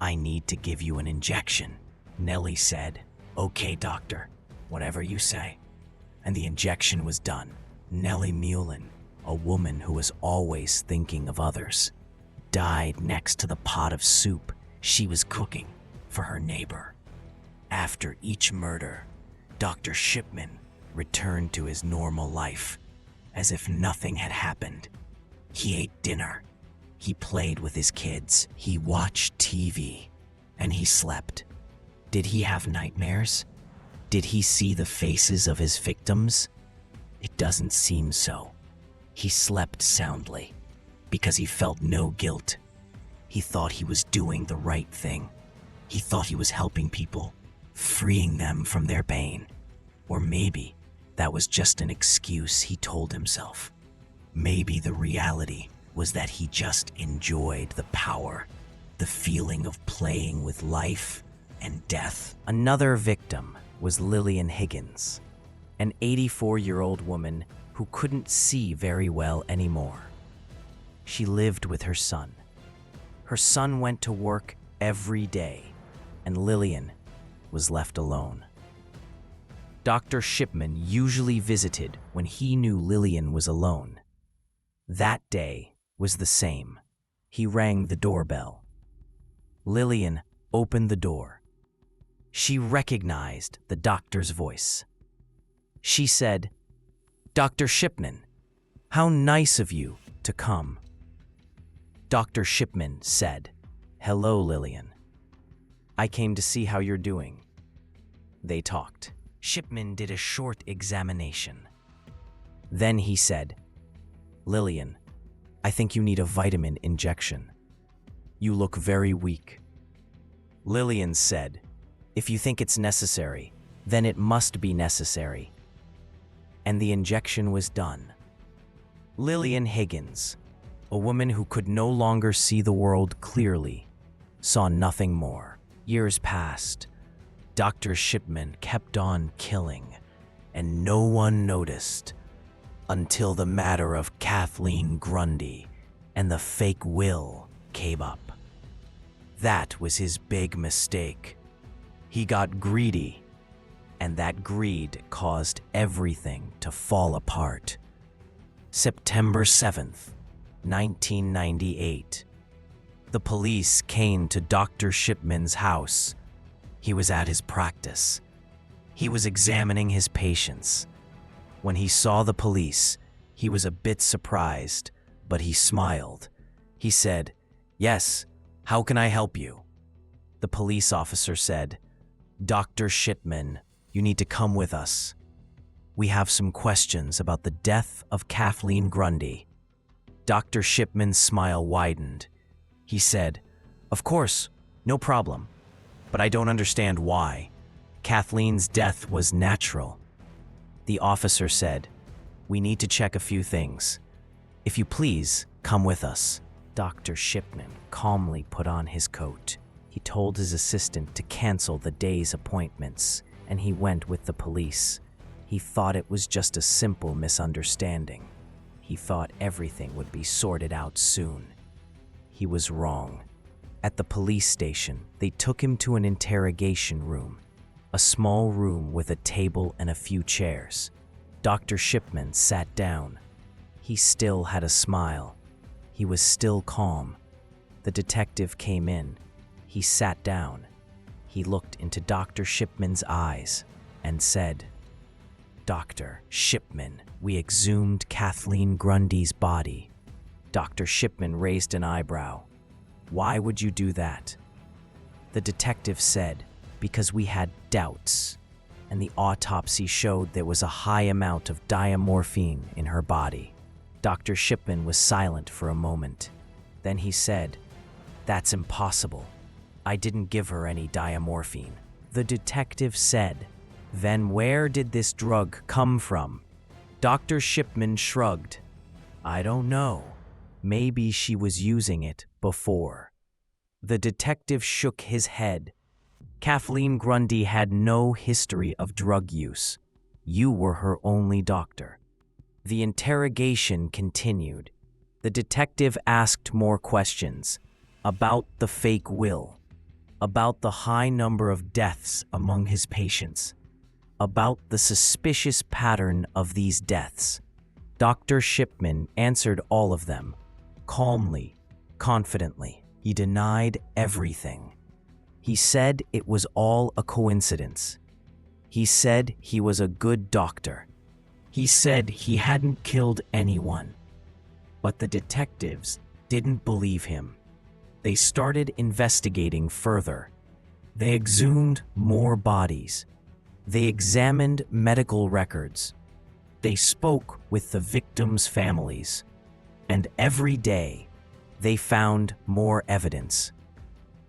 I need to give you an injection." Nellie said, "Okay, doctor, whatever you say." And the injection was done. Nellie Mullen, a woman who was always thinking of others, died next to the pot of soup she was cooking for her neighbor. After each murder, Dr. Shipman returned to his normal life, as if nothing had happened. He ate dinner. He played with his kids. He watched TV. And he slept. Did he have nightmares? Did he see the faces of his victims? It doesn't seem so. He slept soundly because he felt no guilt. He thought he was doing the right thing. He thought he was helping people, freeing them from their pain. Or maybe that was just an excuse he told himself. Maybe the reality was that he just enjoyed the power, the feeling of playing with life and death. Another victim was Lillian Higgins, an 84-year-old woman who couldn't see very well anymore. She lived with her son. Her son went to work every day, and Lillian was left alone. Dr. Shipman usually visited when he knew Lillian was alone. That day was the same. He rang the doorbell. Lillian opened the door. She recognized the doctor's voice. She said, "Dr. Shipman, how nice of you to come." Dr. Shipman said, "Hello, Lillian. I came to see how you're doing." They talked. Shipman did a short examination. Then he said, "Lillian, I think you need a vitamin injection. You look very weak." Lillian said, If you think it's necessary, then it must be necessary. And the injection was done. Lillian Higgins, a woman who could no longer see the world clearly, saw nothing more. Years passed. Dr. Shipman kept on killing, and no one noticed until the matter of Kathleen Grundy and the fake will came up. That was his big mistake. He got greedy, and that greed caused everything to fall apart. September 7th, 1998. The police came to Dr. Shipman's house. He was at his practice. He was examining his patients. When he saw the police, he was a bit surprised, but he smiled. He said, "Yes, how can I help you?" The police officer said, "Dr. Shipman, you need to come with us. We have some questions about the death of Kathleen Grundy." Dr. Shipman's smile widened. He said, "Of course, no problem. But I don't understand why. Kathleen's death was natural." The officer said, "We need to check a few things. If you please, come with us." Dr. Shipman calmly put on his coat. He told his assistant to cancel the day's appointments, and he went with the police. He thought it was just a simple misunderstanding. He thought everything would be sorted out soon. He was wrong. At the police station, they took him to an interrogation room, a small room with a table and a few chairs. Dr. Shipman sat down. He still had a smile. He was still calm. The detective came in. He sat down. He looked into Dr. Shipman's eyes and said, "Dr. Shipman, we exhumed Kathleen Grundy's body." Dr. Shipman raised an eyebrow. "Why would you do that?" The detective said, "Because we had doubts, and the autopsy showed there was a high amount of diamorphine in her body." Dr. Shipman was silent for a moment. Then he said, "That's impossible. I didn't give her any diamorphine." The detective said, "Then where did this drug come from?" Dr. Shipman shrugged. "I don't know. Maybe she was using it before." The detective shook his head. "Kathleen Grundy had no history of drug use. You were her only doctor." The interrogation continued. The detective asked more questions about the fake will, about the high number of deaths among his patients, about the suspicious pattern of these deaths. Dr. Shipman answered all of them, calmly, confidently. He denied everything. He said it was all a coincidence. He said he was a good doctor. He said he hadn't killed anyone. But the detectives didn't believe him. They started investigating further. They exhumed more bodies. They examined medical records. They spoke with the victims' families. And every day, they found more evidence.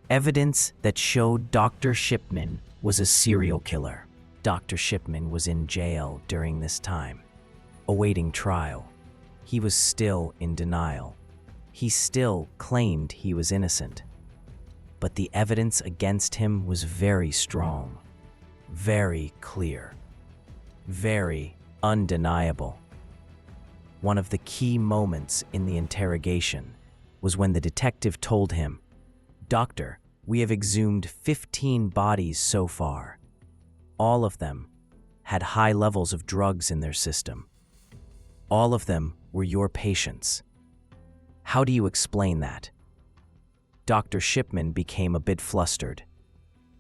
Evidence that showed Dr. Shipman was a serial killer. Dr. Shipman was in jail during this time, awaiting trial. He was still in denial. He still claimed he was innocent. But the evidence against him was very strong, very clear, very undeniable. One of the key moments in the interrogation was when the detective told him, "Doctor, we have exhumed 15 bodies so far. All of them had high levels of drugs in their system. All of them were your patients. How do you explain that?" Dr. Shipman became a bit flustered.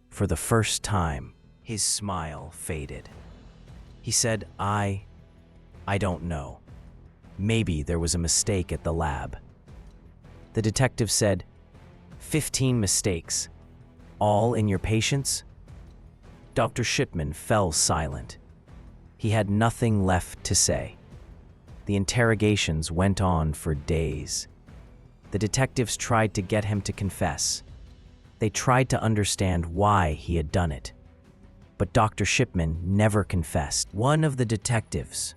For the first time, his smile faded. He said, I don't know. Maybe there was a mistake at the lab." The detective said, 15 mistakes, all in your patients?" Dr. Shipman fell silent. He had nothing left to say. The interrogations went on for days. The detectives tried to get him to confess. They tried to understand why he had done it. But Dr. Shipman never confessed. One of the detectives,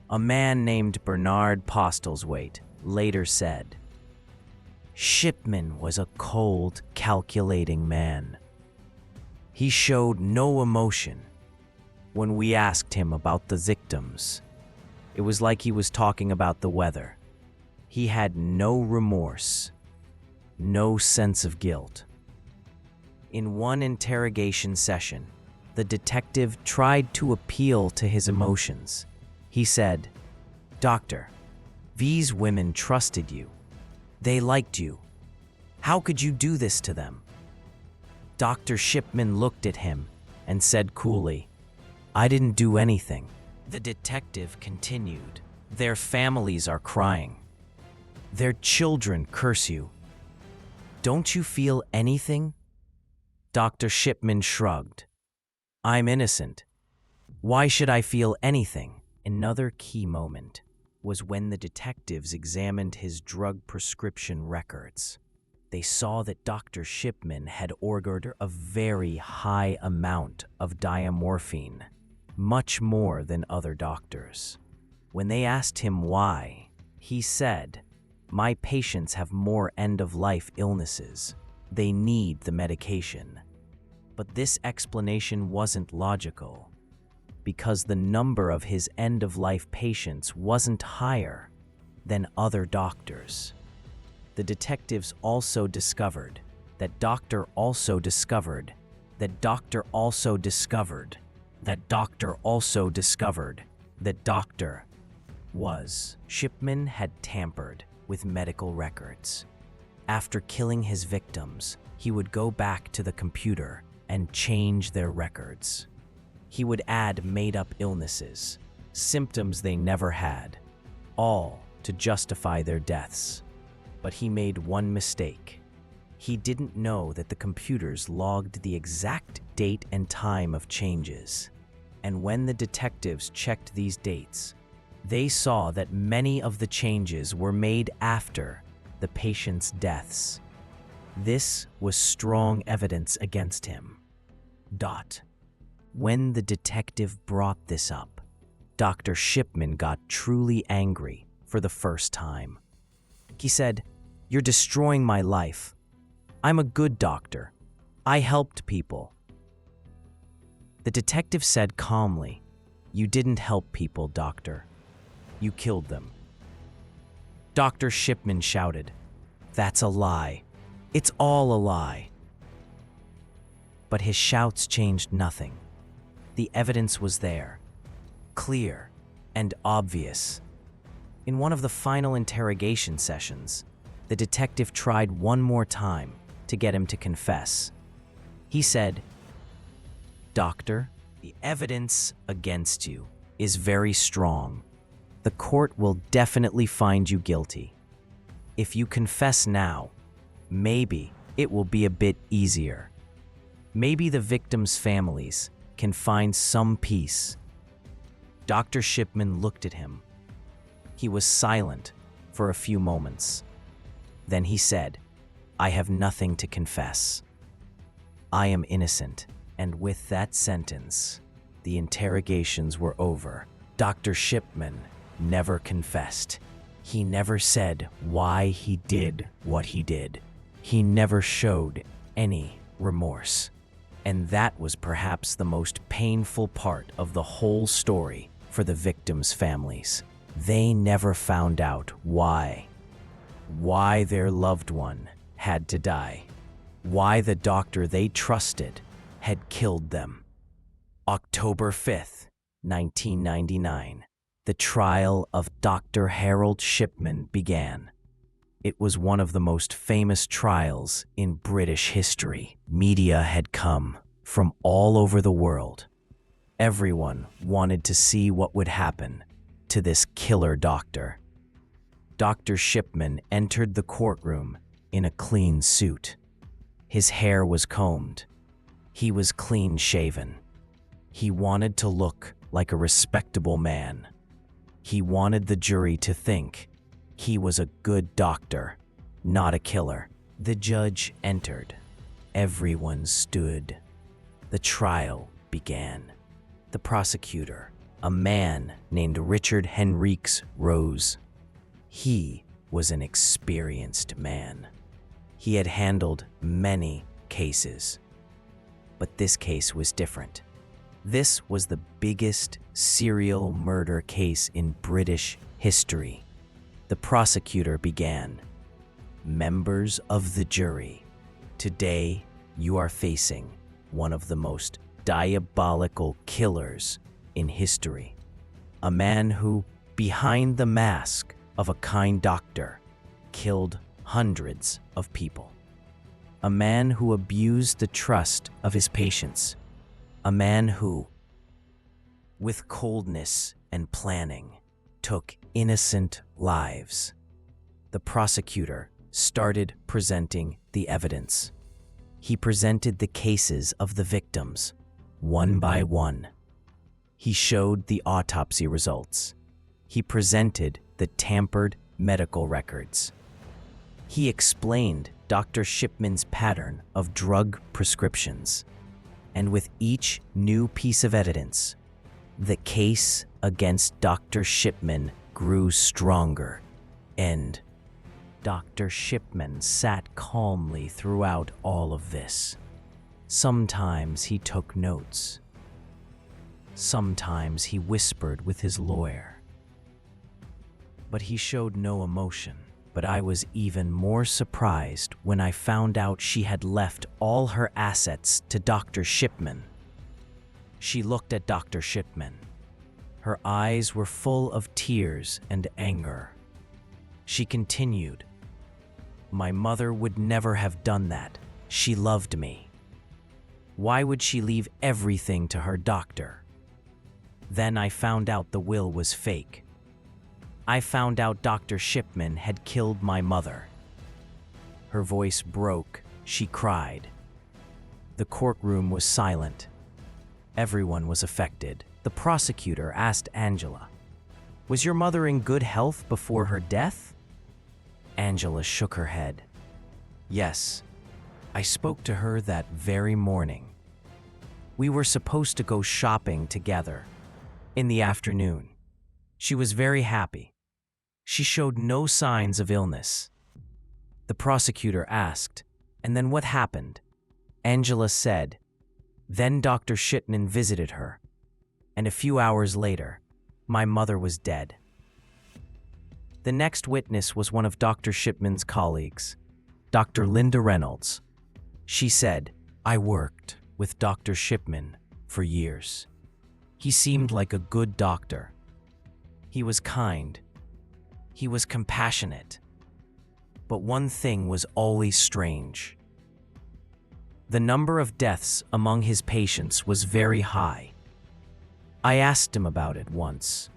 a man named Bernard Postlethwaite, later said, "Shipman was a cold, calculating man. He showed no emotion. When we asked him about the victims, it was like he was talking about the weather. He had no remorse, no sense of guilt." In one interrogation session, the detective tried to appeal to his emotions. He said, "Doctor, these women trusted you. They liked you. How could you do this to them?" Dr. Shipman looked at him and said coolly, "I didn't do anything." The detective continued, "Their families are crying. Their children curse you. Don't you feel anything?" Dr. Shipman shrugged. "I'm innocent. Why should I feel anything?" Another key moment was when the detectives examined his drug prescription records. They saw that Dr. Shipman had ordered a very high amount of diamorphine, much more than other doctors. When they asked him why, he said, "My patients have more end-of-life illnesses. They need the medication." But this explanation wasn't logical, because the number of his end-of-life patients wasn't higher than other doctors. The detectives also discovered that Doctor also discovered that Doctor also discovered that Doctor also discovered that Doctor was. Shipman had tampered with medical records. After killing his victims, he would go back to the computer and change their records. He would add made-up illnesses, symptoms they never had, all to justify their deaths. But he made one mistake. He didn't know that the computers logged the exact date and time of changes. And when the detectives checked these dates, they saw that many of the changes were made after the patient's deaths. This was strong evidence against him. When the detective brought this up, Dr. Shipman got truly angry for the first time. He said, "You're destroying my life. I'm a good doctor. I helped people." The detective said calmly, "You didn't help people, doctor. You killed them." Dr. Shipman shouted, "That's a lie. It's all a lie." But his shouts changed nothing. The evidence was there, clear and obvious. In one of the final interrogation sessions, the detective tried one more time to get him to confess. He said, "Doctor, the evidence against you is very strong. The court will definitely find you guilty. If you confess now, maybe it will be a bit easier. Maybe the victims' families can find some peace." Dr. Shipman looked at him. He was silent for a few moments. Then he said, "I have nothing to confess. I am innocent." And with that sentence, the interrogations were over. Dr. Shipman never confessed. He never said why he did what he did. He never showed any remorse. And that was perhaps the most painful part of the whole story for the victims' families. They never found out why their loved one had to die, why the doctor they trusted had killed them. October 5th, 1999, the trial of Dr. Harold Shipman began. It was one of the most famous trials in British history. Media had come from all over the world. Everyone wanted to see what would happen to this killer doctor. Dr. Shipman entered the courtroom in a clean suit. His hair was combed. He was clean-shaven. He wanted to look like a respectable man. He wanted the jury to think he was a good doctor, not a killer. The judge entered. Everyone stood. The trial began. The prosecutor, a man named Richard Henriques, rose. He was an experienced man. He had handled many cases. But this case was different. This was the biggest serial murder case in British history. The prosecutor began. Members of the jury, today you are facing one of the most diabolical killers in history. A man who, behind the mask of a kind doctor, killed hundreds of people. A man who abused the trust of his patients. A man who, with coldness and planning, took innocent lives. The prosecutor started presenting the evidence. He presented the cases of the victims, one by one. He showed the autopsy results. He presented the tampered medical records. He explained Dr. Shipman's pattern of drug prescriptions. And with each new piece of evidence, the case against Dr. Shipman grew stronger, and Dr. Shipman sat calmly throughout all of this. Sometimes he took notes. Sometimes he whispered with his lawyer. But he showed no emotion. But I was even more surprised when I found out she had left all her assets to Dr. Shipman. She looked at Dr. Shipman. Her eyes were full of tears and anger. She continued, "My mother would never have done that. She loved me. Why would she leave everything to her doctor? Then I found out the will was fake. I found out Dr. Shipman had killed my mother." Her voice broke. She cried. The courtroom was silent. Everyone was affected. The prosecutor asked Angela, "Was your mother in good health before her death?" Angela shook her head. "Yes, I spoke to her that very morning. We were supposed to go shopping together in the afternoon. She was very happy. She showed no signs of illness." The prosecutor asked, "And then what happened?" Angela said, "Then Dr. Shipman visited her, and a few hours later, my mother was dead." The next witness was one of Dr. Shipman's colleagues, Dr. Linda Reynolds. She said, "I worked with Dr. Shipman for years. He seemed like a good doctor. He was kind. He was compassionate. But one thing was always strange. The number of deaths among his patients was very high. I asked him about it once.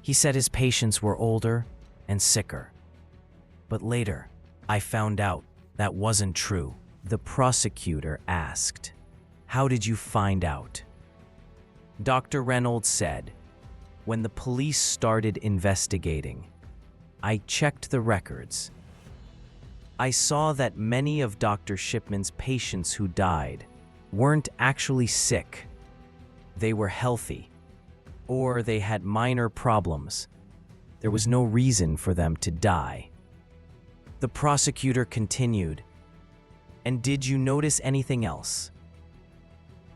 He said his patients were older and sicker. But later, I found out that wasn't true." The prosecutor asked, "How did you find out?" Dr. Reynolds said, "When the police started investigating, I checked the records. I saw that many of Dr. Shipman's patients who died weren't actually sick. They were healthy, or they had minor problems. There was no reason for them to die." The prosecutor continued, "And did you notice anything else?"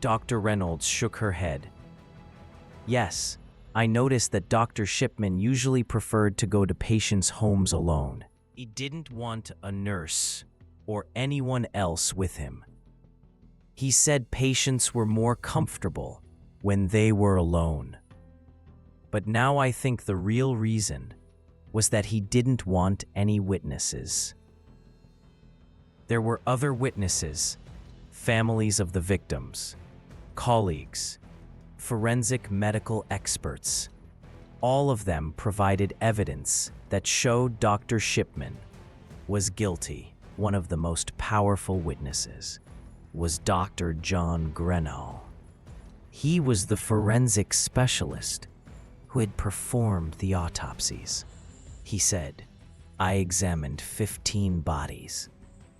Dr. Reynolds shook her head. "Yes, I noticed that Dr. Shipman usually preferred to go to patients' homes alone. He didn't want a nurse or anyone else with him. He said patients were more comfortable when they were alone. But now I think the real reason was that he didn't want any witnesses." There were other witnesses, families of the victims, colleagues, forensic medical experts. All of them provided evidence that showed Dr. Shipman was guilty. One of the most powerful witnesses was Dr. John Grenell. He was the forensic specialist who had performed the autopsies. He said, "I examined 15 bodies.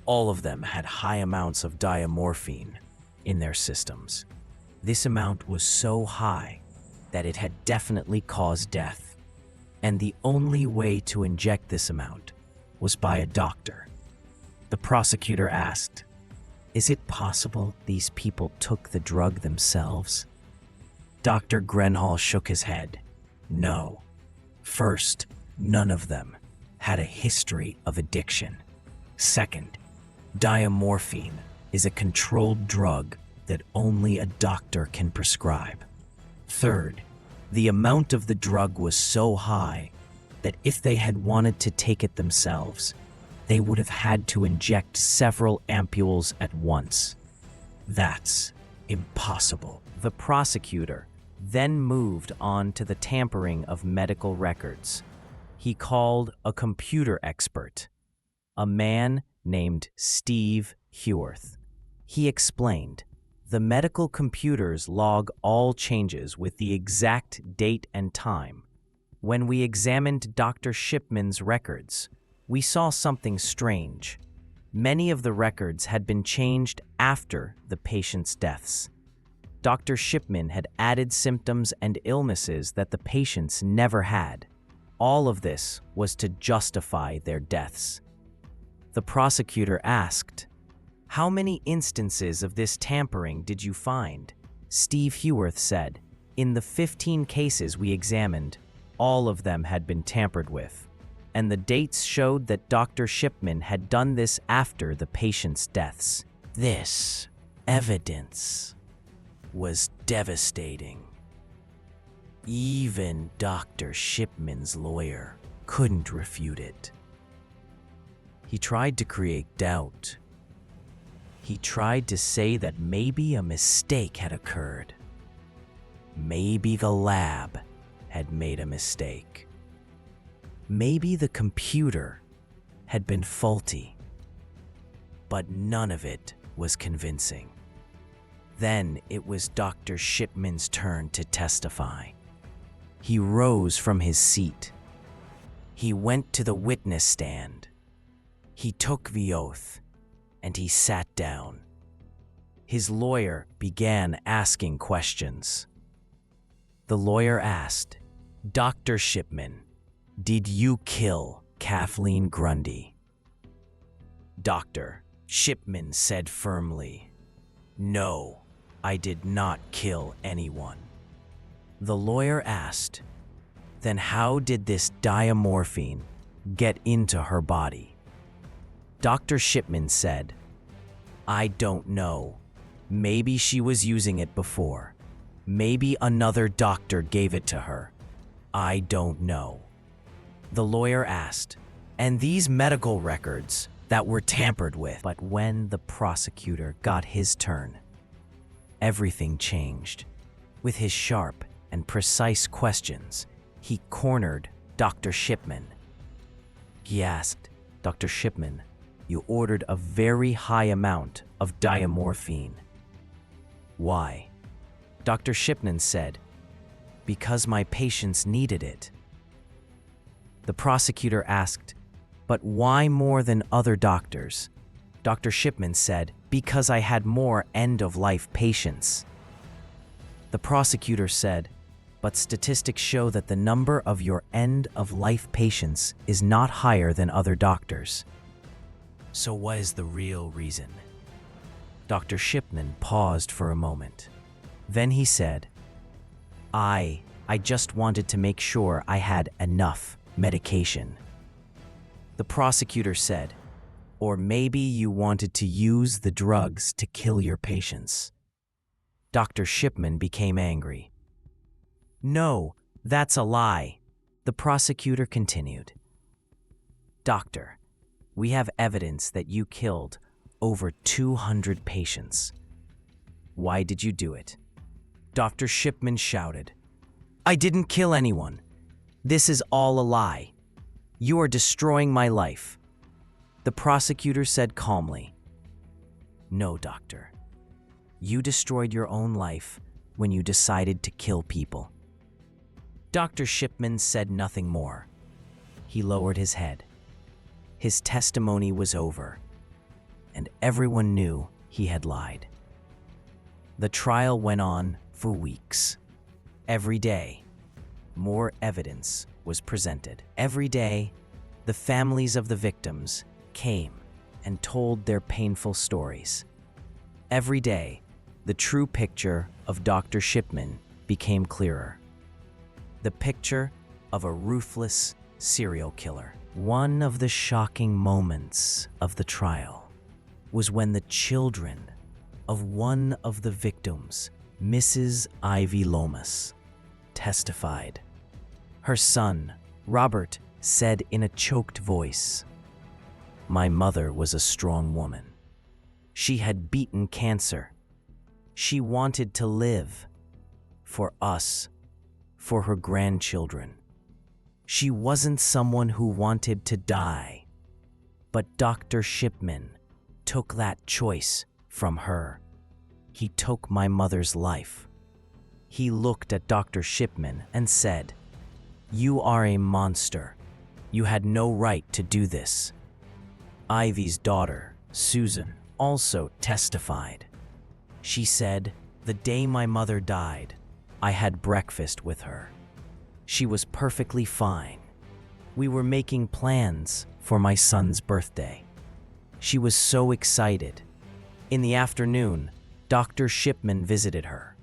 All of them had high amounts of diamorphine in their systems. This amount was so high that it had definitely caused death, and the only way to inject this amount was by a doctor. The prosecutor asked, "Is it possible these people took the drug themselves?" Dr. Grenhall shook his head. No. First, none of them had a history of addiction. Second, diamorphine is a controlled drug that only a doctor can prescribe. Third, the amount of the drug was so high that if they had wanted to take it themselves, they would have had to inject several ampules at once. That's impossible. The prosecutor then moved on to the tampering of medical records. He called a computer expert, a man named Steve Heworth. He explained, "The medical computers log all changes with the exact date and time. When we examined Dr. Shipman's records, we saw something strange. Many of the records had been changed after the patient's deaths. Dr. Shipman had added symptoms and illnesses that the patients never had. All of this was to justify their deaths." The prosecutor asked, "How many instances of this tampering did you find?" Steve Heworth said, "In the 15 cases we examined, all of them had been tampered with, and the dates showed that Dr. Shipman had done this after the patient's deaths." This evidence was devastating. Even Dr. Shipman's lawyer couldn't refute it. He tried to create doubt. He tried to say that maybe a mistake had occurred. Maybe the lab had made a mistake. Maybe the computer had been faulty. But none of it was convincing. Then it was Dr. Shipman's turn to testify. He rose from his seat. He went to the witness stand. He took the oath, and he sat down. His lawyer began asking questions. The lawyer asked, "Dr. Shipman, did you kill Kathleen Grundy?" Dr. Shipman said firmly, "No, I did not kill anyone." The lawyer asked, "Then how did this diamorphine get into her body?" Dr. Shipman said, "I don't know. Maybe she was using it before. Maybe another doctor gave it to her. I don't know." The lawyer asked, "And these medical records that were tampered with?" But when the prosecutor got his turn, everything changed. With his sharp and precise questions, he cornered Dr. Shipman. He asked, "Dr. Shipman, you ordered a very high amount of diamorphine. Why?" Dr. Shipman said, "Because my patients needed it." The prosecutor asked, "But why more than other doctors?" Dr. Shipman said, "Because I had more end-of-life patients." The prosecutor said, "But statistics show that the number of your end-of-life patients is not higher than other doctors. So what is the real reason?" Dr. Shipman paused for a moment. Then he said, I just wanted to make sure I had enough medication." The prosecutor said, "Or maybe you wanted to use the drugs to kill your patients." Dr. Shipman became angry. "No, that's a lie," the prosecutor continued. "Doctor, we have evidence that you killed over 200 patients. Why did you do it?" Dr. Shipman shouted, "I didn't kill anyone. This is all a lie. You are destroying my life." The prosecutor said calmly, "No, doctor. You destroyed your own life when you decided to kill people." Dr. Shipman said nothing more. He lowered his head. His testimony was over. and everyone knew he had lied. The trial went on for weeks. Every day, more evidence was presented. Every day, the families of the victims came and told their painful stories. Every day, the true picture of Dr. Shipman became clearer. The picture of a ruthless serial killer. One of the shocking moments of the trial was when the children of one of the victims, Mrs. Ivy Lomas, testified. Her son, Robert, said in a choked voice, "My mother was a strong woman. She had beaten cancer. She wanted to live for us, for her grandchildren. She wasn't someone who wanted to die. But Dr. Shipman took that choice from her. He took my mother's life." He looked at Dr. Shipman and said, "You are a monster. You had no right to do this." Ivy's daughter, Susan, also testified. She said, "The day my mother died, I had breakfast with her. She was perfectly fine. We were making plans for my son's birthday. She was so excited. In the afternoon, Dr. Shipman visited her,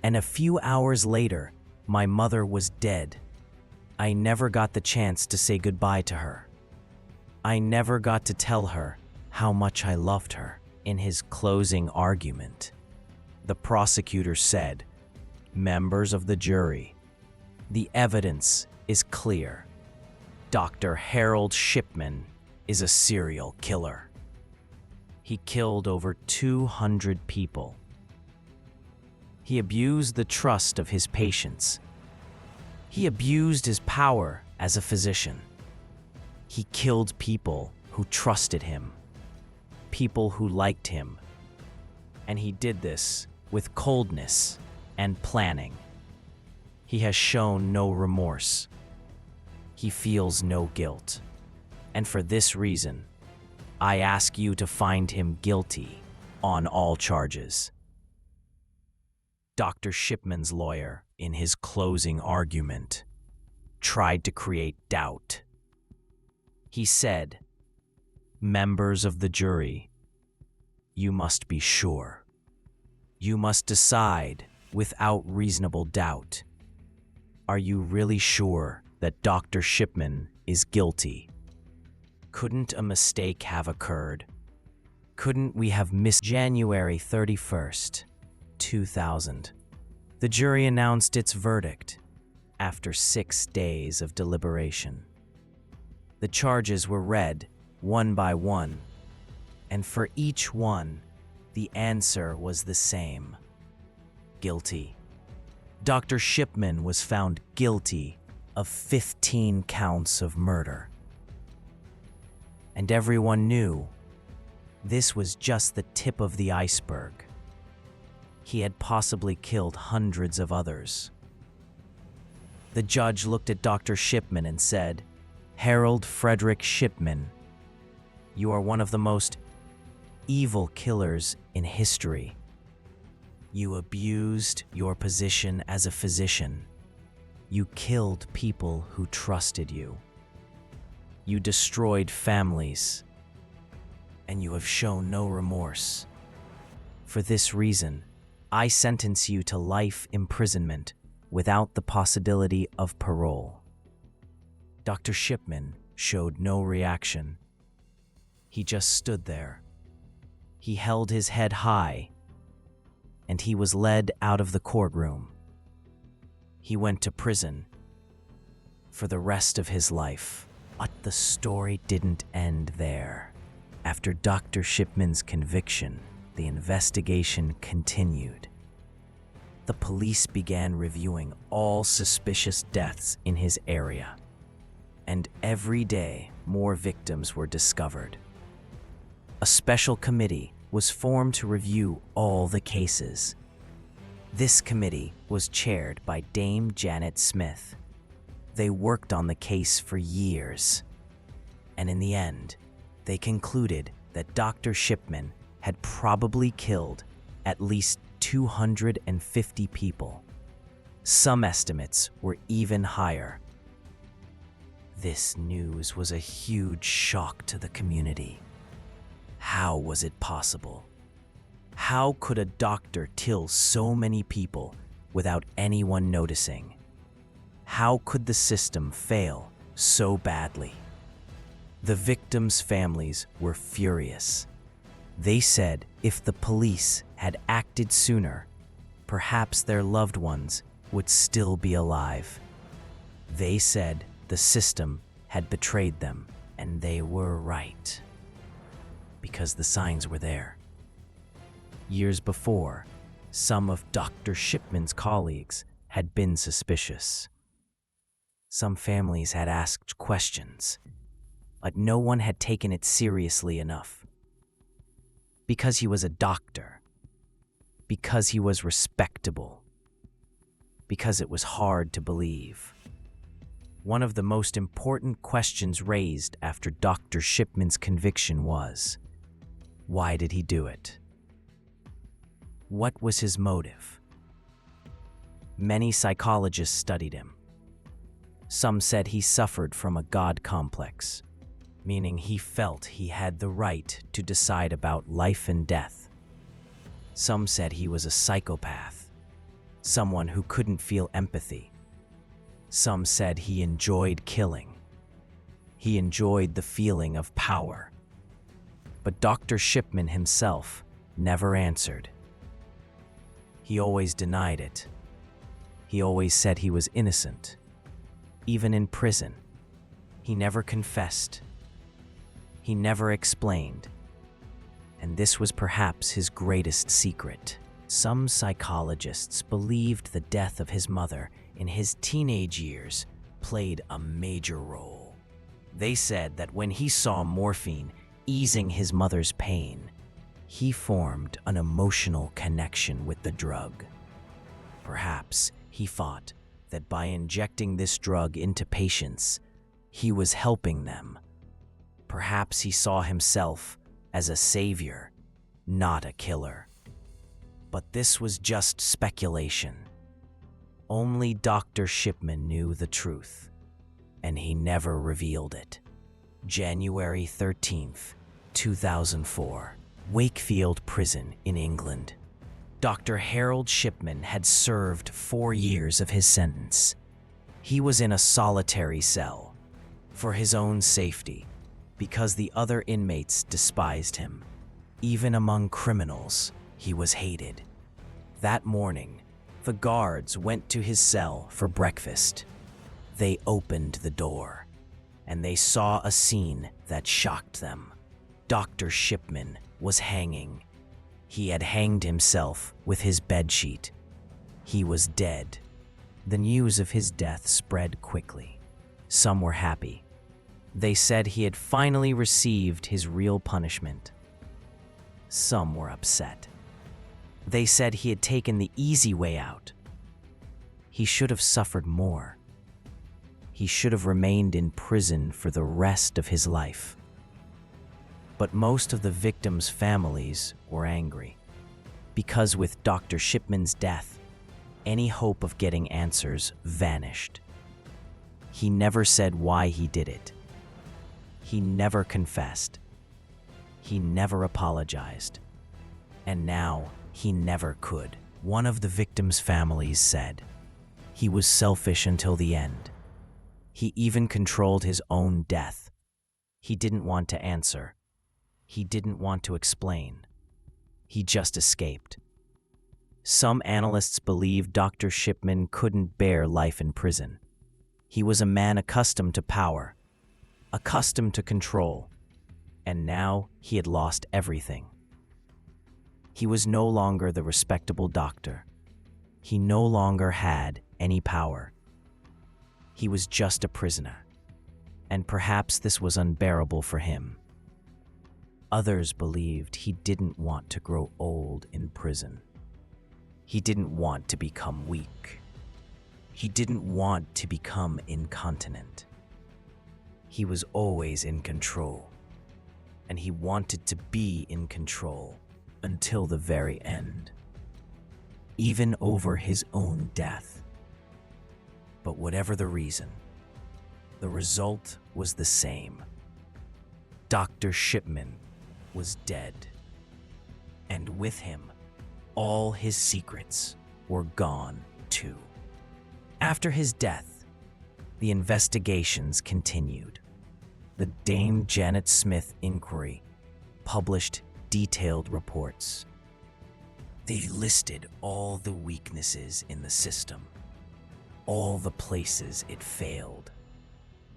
and a few hours later, my mother was dead. I never got the chance to say goodbye to her. I never got to tell her how much I loved her." In his closing argument, the prosecutor said, "Members of the jury, the evidence is clear. Dr. Harold Shipman is a serial killer. He killed over 200 people. He abused the trust of his patients. He abused his power as a physician. He killed people who trusted him, people who liked him, and he did this with coldness and planning. He has shown no remorse. He feels no guilt. And for this reason, I ask you to find him guilty on all charges." Dr. Shipman's lawyer, in his closing argument, tried to create doubt. He said, "Members of the jury, you must be sure. You must decide without reasonable doubt. Are you really sure that Dr. Shipman is guilty? Couldn't a mistake have occurred? Couldn't we have missed January 31st, 2000? The jury announced its verdict after 6 days of deliberation. The charges were read one by one, and for each one, the answer was the same: guilty. Dr. Shipman was found guilty of 15 counts of murder. And everyone knew this was just the tip of the iceberg. He had possibly killed hundreds of others. The judge looked at Dr. Shipman and said, "Harold Frederick Shipman, you are one of the most evil killers in history. You abused your position as a physician. You killed people who trusted you. You destroyed families, and you have shown no remorse. For this reason, I sentence you to life imprisonment without the possibility of parole." Dr. Shipman showed no reaction. He just stood there. He held his head high, and he was led out of the courtroom. He went to prison for the rest of his life. But the story didn't end there. After Dr. Shipman's conviction, the investigation continued. The police began reviewing all suspicious deaths in his area, and every day more victims were discovered. A special committee was formed to review all the cases. This committee was chaired by Dame Janet Smith. They worked on the case for years, and in the end, they concluded that Dr. Shipman had probably killed at least 250 people. Some estimates were even higher. This news was a huge shock to the community. How was it possible? How could a doctor kill so many people without anyone noticing? How could the system fail so badly? The victims' families were furious. They said if the police had acted sooner, perhaps their loved ones would still be alive. They said the system had betrayed them, and they were right. Because the signs were there. Years before, some of Dr. Shipman's colleagues had been suspicious. Some families had asked questions, but no one had taken it seriously enough. Because he was a doctor. Because he was respectable. Because it was hard to believe. One of the most important questions raised after Dr. Shipman's conviction was, why did he do it? What was his motive? Many psychologists studied him. Some said he suffered from a God complex, meaning he felt he had the right to decide about life and death. Some said he was a psychopath, someone who couldn't feel empathy. Some said he enjoyed killing. He enjoyed the feeling of power. But Dr. Shipman himself never answered. He always denied it. He always said he was innocent. Even in prison, he never confessed. He never explained. And this was perhaps his greatest secret. Some psychologists believed the death of his mother in his teenage years played a major role. They said that when he saw morphine easing his mother's pain, he formed an emotional connection with the drug. Perhaps he thought that by injecting this drug into patients, he was helping them. Perhaps he saw himself as a savior, not a killer. But this was just speculation. Only Dr. Shipman knew the truth, and he never revealed it. January 13th, 2004, Wakefield Prison in England. Dr. Harold Shipman had served 4 years of his sentence. He was in a solitary cell, for his own safety, because the other inmates despised him. Even among criminals, he was hated. That morning, the guards went to his cell for breakfast. They opened the door, and they saw a scene that shocked them. Dr. Shipman was hanging. He had hanged himself with his bedsheet. He was dead. The news of his death spread quickly. Some were happy. They said he had finally received his real punishment. Some were upset. They said he had taken the easy way out. He should have suffered more. He should have remained in prison for the rest of his life. But most of the victims' families were angry, because with Dr. Shipman's death, any hope of getting answers vanished. He never said why he did it. He never confessed. He never apologized. And now he never could. One of the victims' families said he was selfish until the end. He even controlled his own death. He didn't want to answer. He didn't want to explain. He just escaped. Some analysts believe Dr. Shipman couldn't bear life in prison. He was a man accustomed to power, accustomed to control, and now he had lost everything. He was no longer the respectable doctor. He no longer had any power. He was just a prisoner, and perhaps this was unbearable for him. Others believed he didn't want to grow old in prison. He didn't want to become weak. He didn't want to become incontinent. He was always in control. and he wanted to be in control until the very end, even over his own death. But whatever the reason, the result was the same. Dr. Shipman was dead, and with him, all his secrets were gone too. After his death, the investigations continued. The Dame Janet Smith inquiry published detailed reports. They listed all the weaknesses in the system, all the places it failed,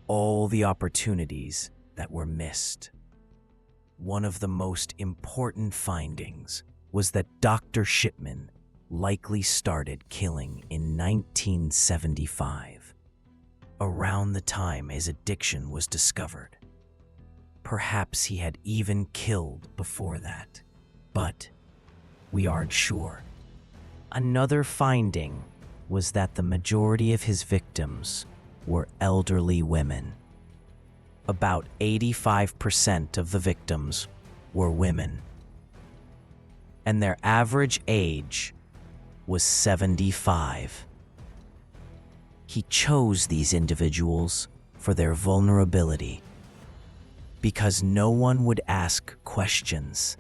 all the opportunities that were missed. One of the most important findings was that Dr. Shipman likely started killing in 1975, around the time his addiction was discovered. Perhaps he had even killed before that, but we aren't sure. Another finding was that the majority of his victims were elderly women. About 85% of the victims were women, and their average age was 75. He chose these individuals for their vulnerability, because no one would ask questions,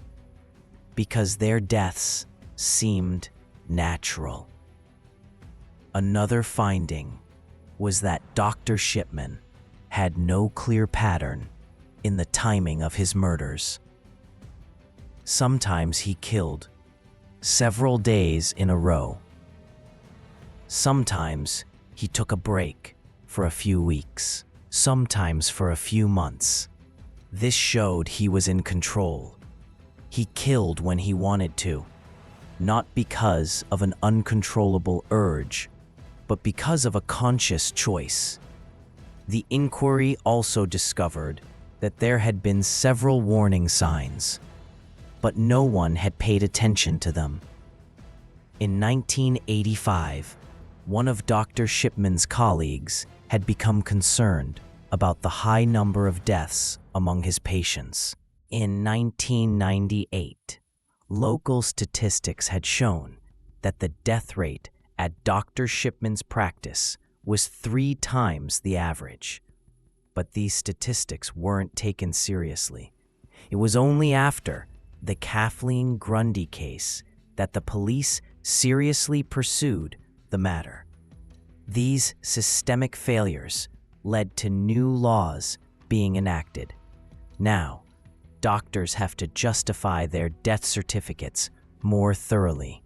because their deaths seemed natural. Another finding was that Dr. Shipman had no clear pattern in the timing of his murders. Sometimes he killed several days in a row. Sometimes he took a break for a few weeks, sometimes for a few months. This showed he was in control. He killed when he wanted to, not because of an uncontrollable urge, but because of a conscious choice. The inquiry also discovered that there had been several warning signs, but no one had paid attention to them. In 1985, one of Dr. Shipman's colleagues had become concerned about the high number of deaths among his patients. In 1998, local statistics had shown that the death rate at Dr. Shipman's practice was 3 times the average. But these statistics weren't taken seriously. It was only after the Kathleen Grundy case that the police seriously pursued the matter. These systemic failures led to new laws being enacted. Now, doctors have to justify their death certificates more thoroughly.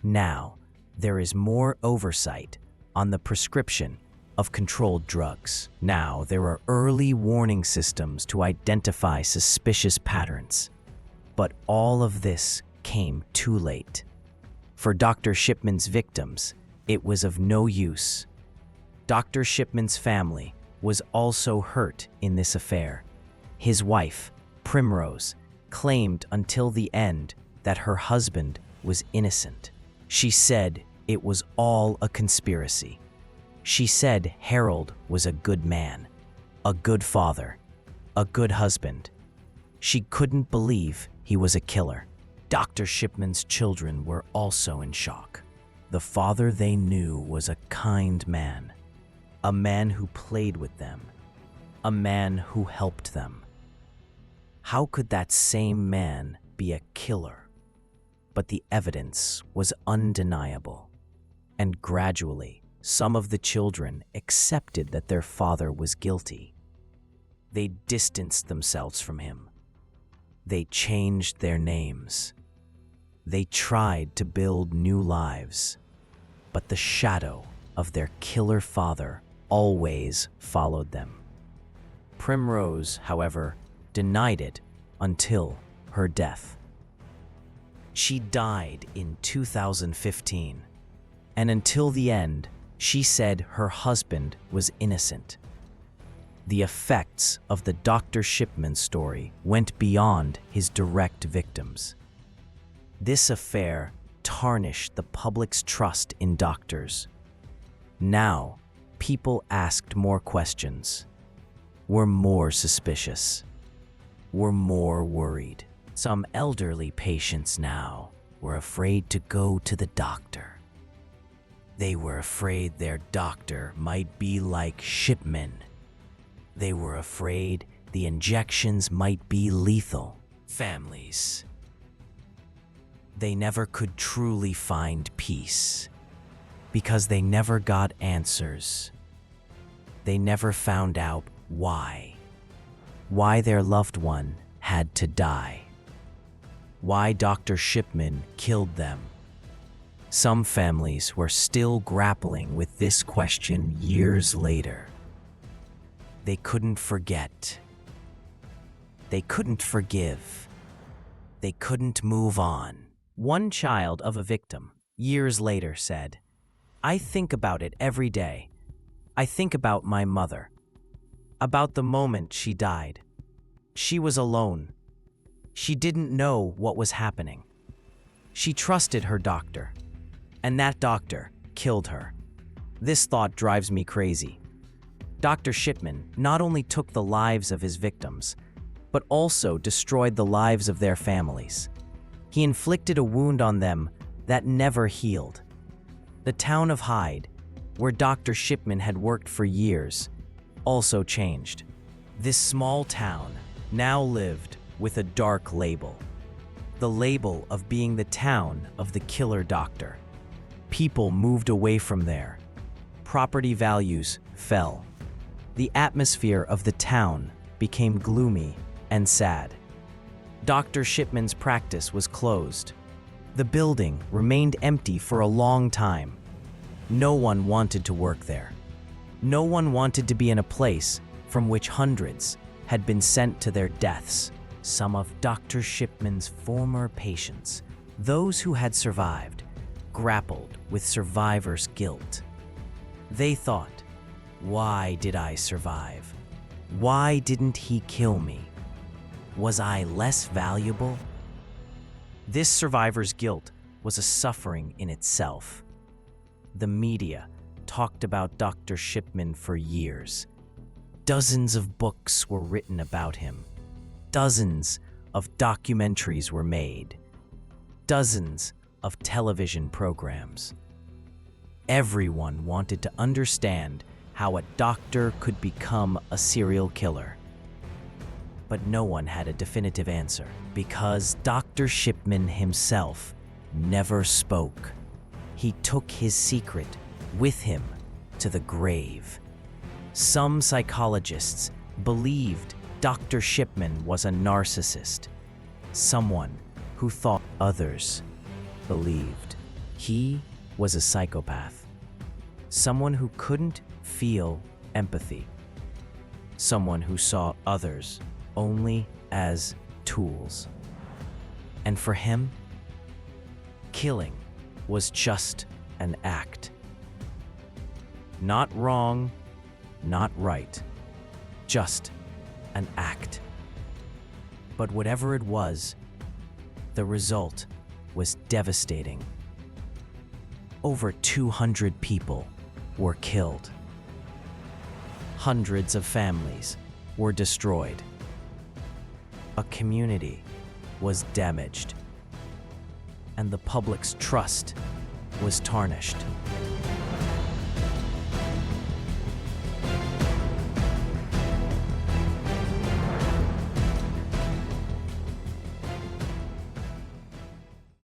Now, there is more oversight on the prescription of controlled drugs. Now, there are early warning systems to identify suspicious patterns. But all of this came too late. For Dr. Shipman's victims, it was of no use. Dr. Shipman's family was also hurt in this affair. His wife, Primrose, claimed until the end that her husband was innocent. She said it was all a conspiracy. She said Harold was a good man, a good father, a good husband. She couldn't believe he was a killer. Dr. Shipman's children were also in shock. The father they knew was a kind man, a man who played with them, a man who helped them. How could that same man be a killer? But the evidence was undeniable, and gradually, some of the children accepted that their father was guilty. They distanced themselves from him. They changed their names. They tried to build new lives, but the shadow of their killer father always followed them. Primrose, however, denied it until her death. She died in 2015, and until the end, she said her husband was innocent. The effects of the Dr. Shipman story went beyond his direct victims. This affair tarnished the public's trust in doctors. Now, people asked more questions, were more suspicious. were more worried. Some elderly patients now were afraid to go to the doctor. They were afraid their doctor might be like Shipman. They were afraid the injections might be lethal. Families. They never could truly find peace because they never got answers. They never found out why their loved one had to die, why Dr. Shipman killed them. Some families were still grappling with this question years later. They couldn't forget. They couldn't forgive. They couldn't move on. One child of a victim, years later, said, "I think about it every day. I think about my mother, about the moment she died. She was alone. She didn't know what was happening. She trusted her doctor, and that doctor killed her. This thought drives me crazy." Dr. Shipman not only took the lives of his victims, but also destroyed the lives of their families. He inflicted a wound on them that never healed. The town of Hyde, where Dr. Shipman had worked for years, also changed. This small town now lived with a dark label, the label of being the town of the killer doctor. People moved away from there. Property values fell. The atmosphere of the town became gloomy and sad. Dr. Shipman's practice was closed. The building remained empty for a long time. No one wanted to work there. No one wanted to be in a place from which hundreds had been sent to their deaths. Some of Dr. Shipman's former patients, those who had survived, grappled with survivor's guilt. They thought, "Why did I survive? Why didn't he kill me? Was I less valuable?" This survivor's guilt was a suffering in itself. The media talked about Dr. Shipman for years. Dozens of books were written about him. Dozens of documentaries were made. Dozens of television programs. Everyone wanted to understand how a doctor could become a serial killer. But no one had a definitive answer because Dr. Shipman himself never spoke. He took his secret with him to the grave. Some psychologists believed Dr. Shipman was a narcissist, someone who thought others believed. He was a psychopath, someone who couldn't feel empathy, someone who saw others only as tools. And for him, killing was just an act. Not wrong, not right, just an act. But whatever it was, the result was devastating. Over 200 people were killed. Hundreds of families were destroyed. A community was damaged, and the public's trust was tarnished.